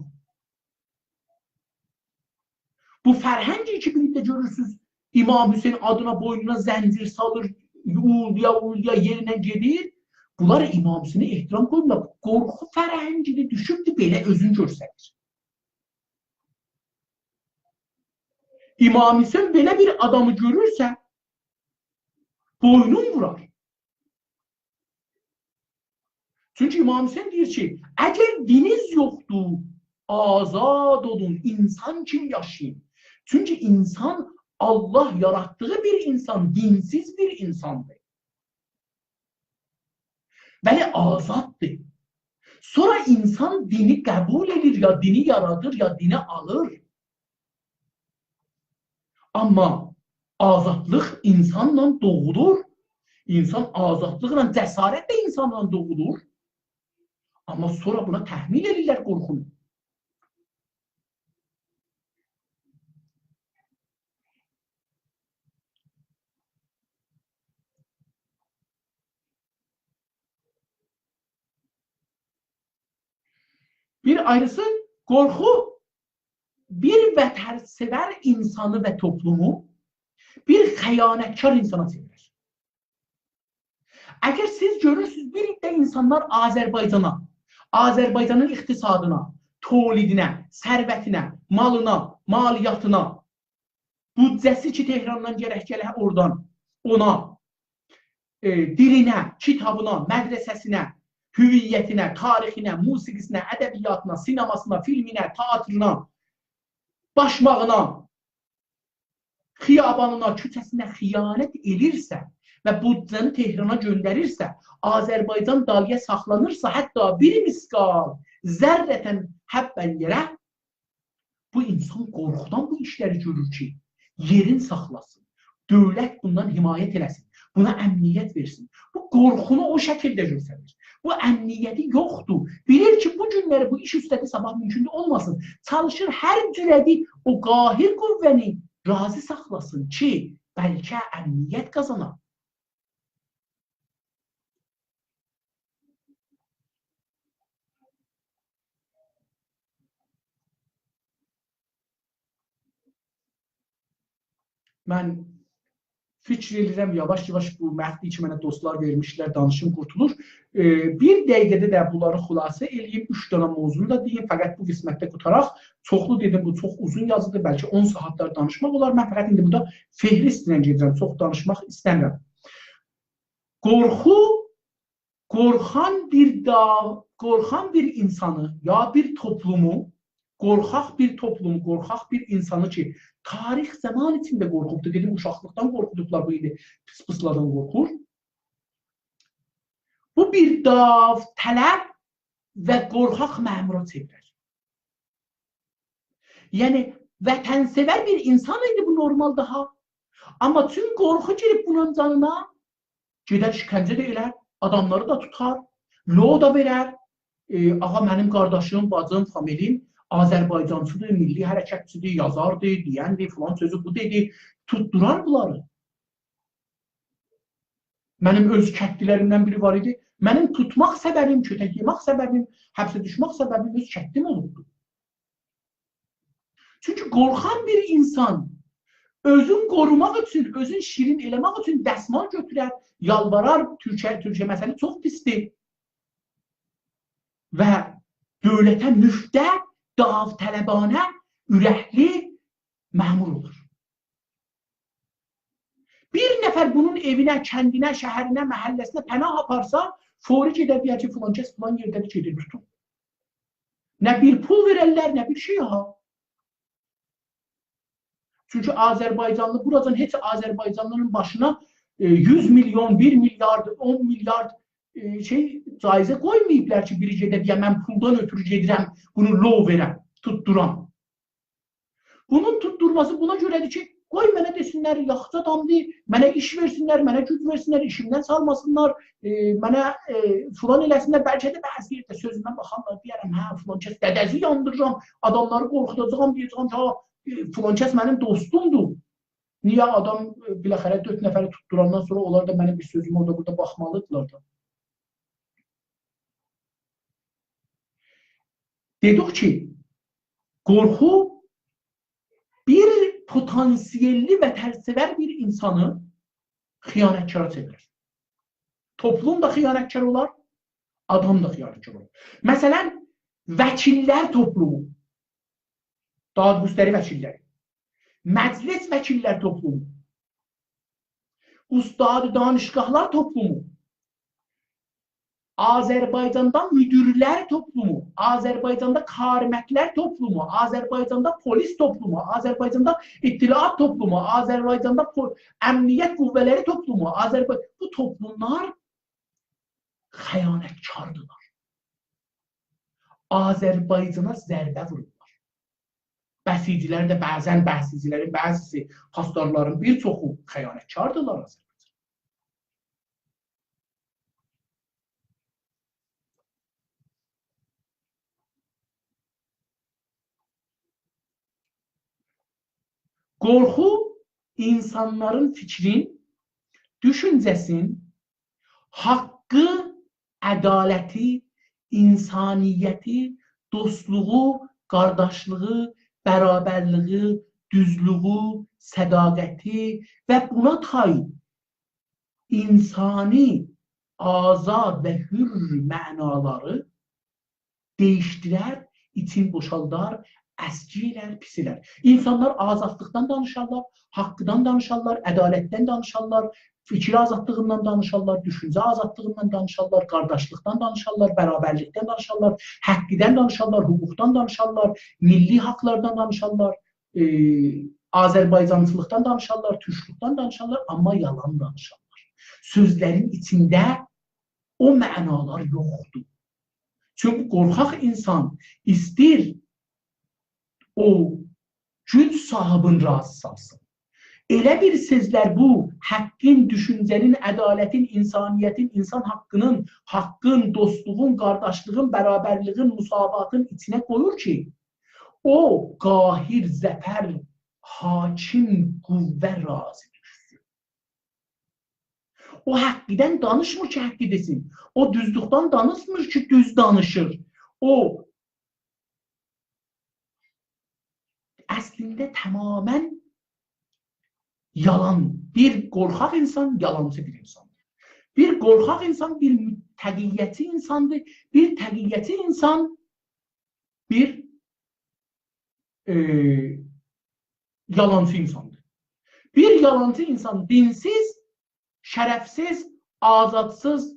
Bu fərhəngi ki, birlikdə görürsünüz, İmam Hüseyin adına, boynuna zəncir salır, uğulya yerinə gedir. Bunlar İmam Hüseyinə ehtiram qoyurlar. Qorxu fərhəngini düşübdür, belə özünü görsədir. İmam Hüseyin belə bir adamı görürsə, boynun vurar. Çünki İmam Hüseyin deyir ki, əgər diniz yoxdur, azad olun, insan kimi yaşayın. Çünki insan, Allah yaratdığı bir insan, dinsiz bir insandır. Bəli, azaddır. Sonra insan dini qəbul edir, ya dini yaradır, ya dini alır. Amma azadlıq insanla doğulur. İnsan azadlıqla, cəsarətlə insanla doğulur. Amma sonra buna təhmil edirlər qorxunu. Bir ayrısı, qorxu bir vətənsevər insanı və toplumu bir xəyanətkar insana çevirir. Əgər siz görürsünüz, bir də insanlar Azərbaycana, Azərbaycanın iqtisadına, tolidinə, sərvətinə, malına, maliyyatına büdcəsi ki, Tehrandan gərək gələ oradan ona dilinə, kitabına, mədrəsəsinə, hüviyyətinə, tarixinə, musiqisinə, ədəbiyyatına, sinemasına, filminə, teatrına, başmağına, xiyabanına, küçəsinə xiyanət edirsə və büdcəni Tehrana göndərirsə, Azərbaycan dalıya saxlanırsa, hətta bir miskal, zərrətən həbbən yerə, bu insan qorxudan bu işləri görür ki, yerin saxlasın, dövlət bundan himayət eləsin, buna əmniyyət versin. Bu qorxunu o şəkildə göstərir. Bu əmniyyəti yoxdur. Bilir ki, bu günləri bu iş üstədi sabah mümkün olmasın. Çalışır hər cürədi o qahir qüvvəni razı saxlasın ki, bəlkə əmniyyət qazanar. Mən fikir edirəm, yavaş-yavaş bu məhdi ki, mənə dostlar vermişlər, danışım qurtulur. Bir dəqiqədə də bunları xülasə eləyib, 3 dənə mövzunu da deyim, fəqət bu qismətdə qutaraq. Çoxlu dedim, bu çox uzun yazıdır, bəlkə 10 saatlar danışmaq olar. Mən fəqət indi burada fehrist ilə gedirəm, çox danışmaq istəmirəm. Qorxu, qorxan bir insanı, ya bir toplumu, qorxaq bir insanı ki, tarix zaman içində qorxubdur. Dedim, uşaqlıqdan qorxudublar, bu idi, pis-pislardan qorxur. Bu bir davtələb və qorxaq məmura çevirir. Yəni, vətənsevər bir insan idi bu normal daha. Amma tüm qorxu girib bunun canına, gedər şikəncə də elər, adamları da tutar, lo da verər. Ağa, mənim qardaşım, bacım, familim Azərbaycancıdır, milli hərəkətçidir, yazardır, deyəndir, filan sözü bu dedi, tutdurar bunları. Mənim öz kətlilərimdən biri var idi. Mənim tutmaq səbəbim, kötək yemək səbəbim, həbsə düşmək səbəbim öz kətlim olubdur. Çünki qorxan bir insan özün qorumaq üçün, özün şirin eləmək üçün dəsmal götürər, yalvarar, Türkiyə məsələ çox pisdir. Və dövlətə müftə, davtələbanə, ürəkli məmur olur. Bir nəfər bunun evinə, kəndinə, şəhərinə, məhəlləsinə pənah aparsa, fori gedər deyər ki, filan kəs filan yerdə gedir tutun. Nə bir pul verərlər, nə bir şey ha. Çünki Azərbaycanlı, buradan heç Azərbaycanlıların başına 100 milyon, 1 milyard, 10 milyard caizə qoymayıblar ki, biri gedə deyəm, mən puldan ötürü gedirəm, bunu lo verəm, tutduram. Bunun tutturması buna görədir ki, qoy mənə desinlər, yaxşı adamdır, mənə iş versinlər, mənə güc versinlər, işimdən salmasınlar, mənə filan eləsinlər, bəlkə də bəzi yerdə sözümdən baxanlar deyərəm, hə, filan kəs dədəzi yandıracam, adamları qorxudacağam, deyəcəm ki, filan kəs mənim dostumdur. Niyə adam biləxərə 4 nəfəri tutdurandan sonra onlar da mənim bir sözümü orada burada baxmalıdırlar da. Dedik ki, qorxu bir potansiyelli vətənsevər bir insanı xiyanətkara çevirir. Toplum da xiyanətkar olar, adam da xiyanətkar olar. Məsələn, vəkillər toplumu, dadgüstəri vəkilləri, məclis vəkillər toplumu, ustad danışqahlar toplumu, Azərbaycanda müdürlər toplumu, Azərbaycanda karmətlər toplumu, Azərbaycanda polis toplumu, Azərbaycanda ittilaat toplumu, Azərbaycanda əmniyyət qüvvələri toplumu, bu toplumlar xəyanətkardırlar. Azərbaycana zərbə vururlar. Bəsicilər də bəzən bəsicilərin bəzisi, pastorların bir çoxu xəyanətkardırlar Azərbaycana. Qorxu insanların fikrin, düşüncəsin, haqqı, ədaləti, insaniyyəti, dostluğu, qardaşlığı, bərabərliyi, düzlüğü, sədaqəti və buna tay insani, azad və hür mənaları değişdirər, için boşaldar, əskiyirlər, pisirlər. İnsanlar azadlıqdan danışarlar, haqqıdan danışarlar, ədalətdən danışarlar, fikir azadlığından danışarlar, düşüncə azadlığından danışarlar, qardaşlıqdan danışarlar, bərabərlikdən danışarlar, həqqidən danışarlar, hüquqdan danışarlar, milli haqlardan danışarlar, Azərbaycancılıqdan danışarlar, türkçülükdən danışarlar, amma yalan danışarlar. Sözlərin içində o mənalar yoxdur. Çünki qorxaq insan istəyir o güc sahibini razı salsın. Elə bir sözlər bu, həqqin, düşüncənin, ədalətin, insaniyyətin, insan haqqının, haqqın, dostluğun, qardaşlığın, bərabərliğin, müsavatın içinə qoyur ki, o qahir, zəfər, hakim, qüvvə razı düşsün. O həqqidən danışmır ki, həqqi desin. O düzlükdən danışmır ki, düz danışır. O əslində tamamən yalan. Bir qorxaq insan yalancı bir insandır. Bir qorxaq insan bir təqiyyəti insandır. Bir təqiyyəti insan bir yalancı insandır. Bir yalancı insan dinsiz, şərəfsiz, azadsız,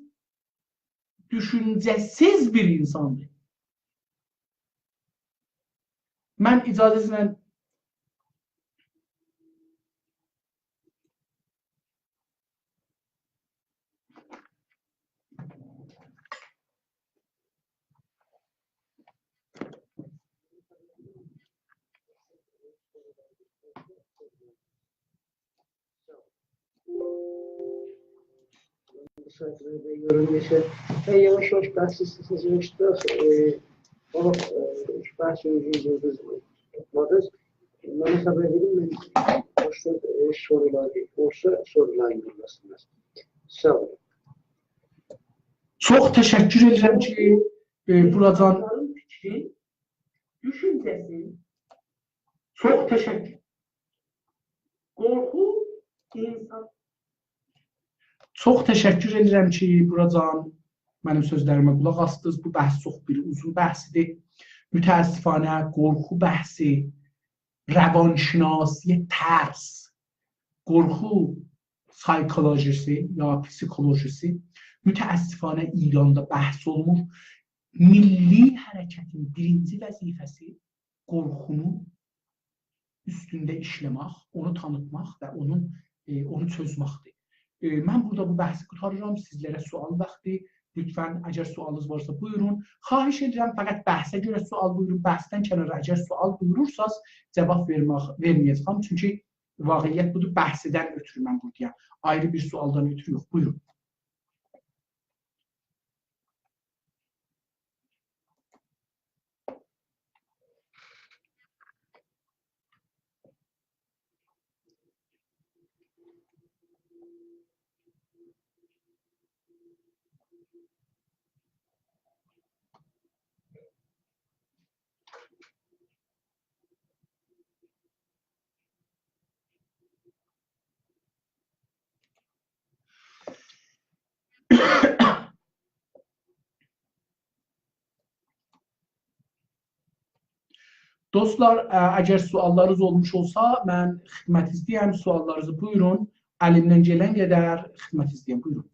düşüncəsiz bir insandır. Mən icazəsinlə yavaş yavaş bahsiniz yavaşlar. Onu bahsinizi yapmadınız. Bana haber verin, ben boşta sorular olsa sorular yollasınlar. Sağ olun. Çox təşəkkür edirəm ki, buradan fikri, düşüncəsi, çox təşəkkür. Qorxu insan. Çox təşəkkür edirəm ki, buradan mənim sözlərimə qulaq asdınız. Bu bəhs çox bir uzun bəhsidir. Mütəəssifanə qorxu bəhsi, rəvanşinasi tərs, qorxu psixolojisi ya psikolojisi mütəəssifanə İranda bəhs olunur. Milli hərəkətin birinci vəzifəsi qorxunun üstündə işləmək, onu tanıtmaq və onu çözməkdir. Mən burada bu bəhsi qurtarıram. Sizlərə sual vaxtı. Lütfən, əgər sualınız varsa buyurun. Xahiş edirəm, fəqət bəhsə görə sual buyurun. Bəhsdən kənara əgər sual buyurursanız cavab verməyəcəm. Çünki vaqiyyət budur, bəhsədən ötürü mən buradayam. Ayrı bir sualdan ötürü yox. Buyurun. Dostlar, əgər suallarınız olmuş olsa, mən xidmət istəyəm. Suallarınızı buyurun. Əlimdən gələn qədər xidmət istəyəm. Buyurun.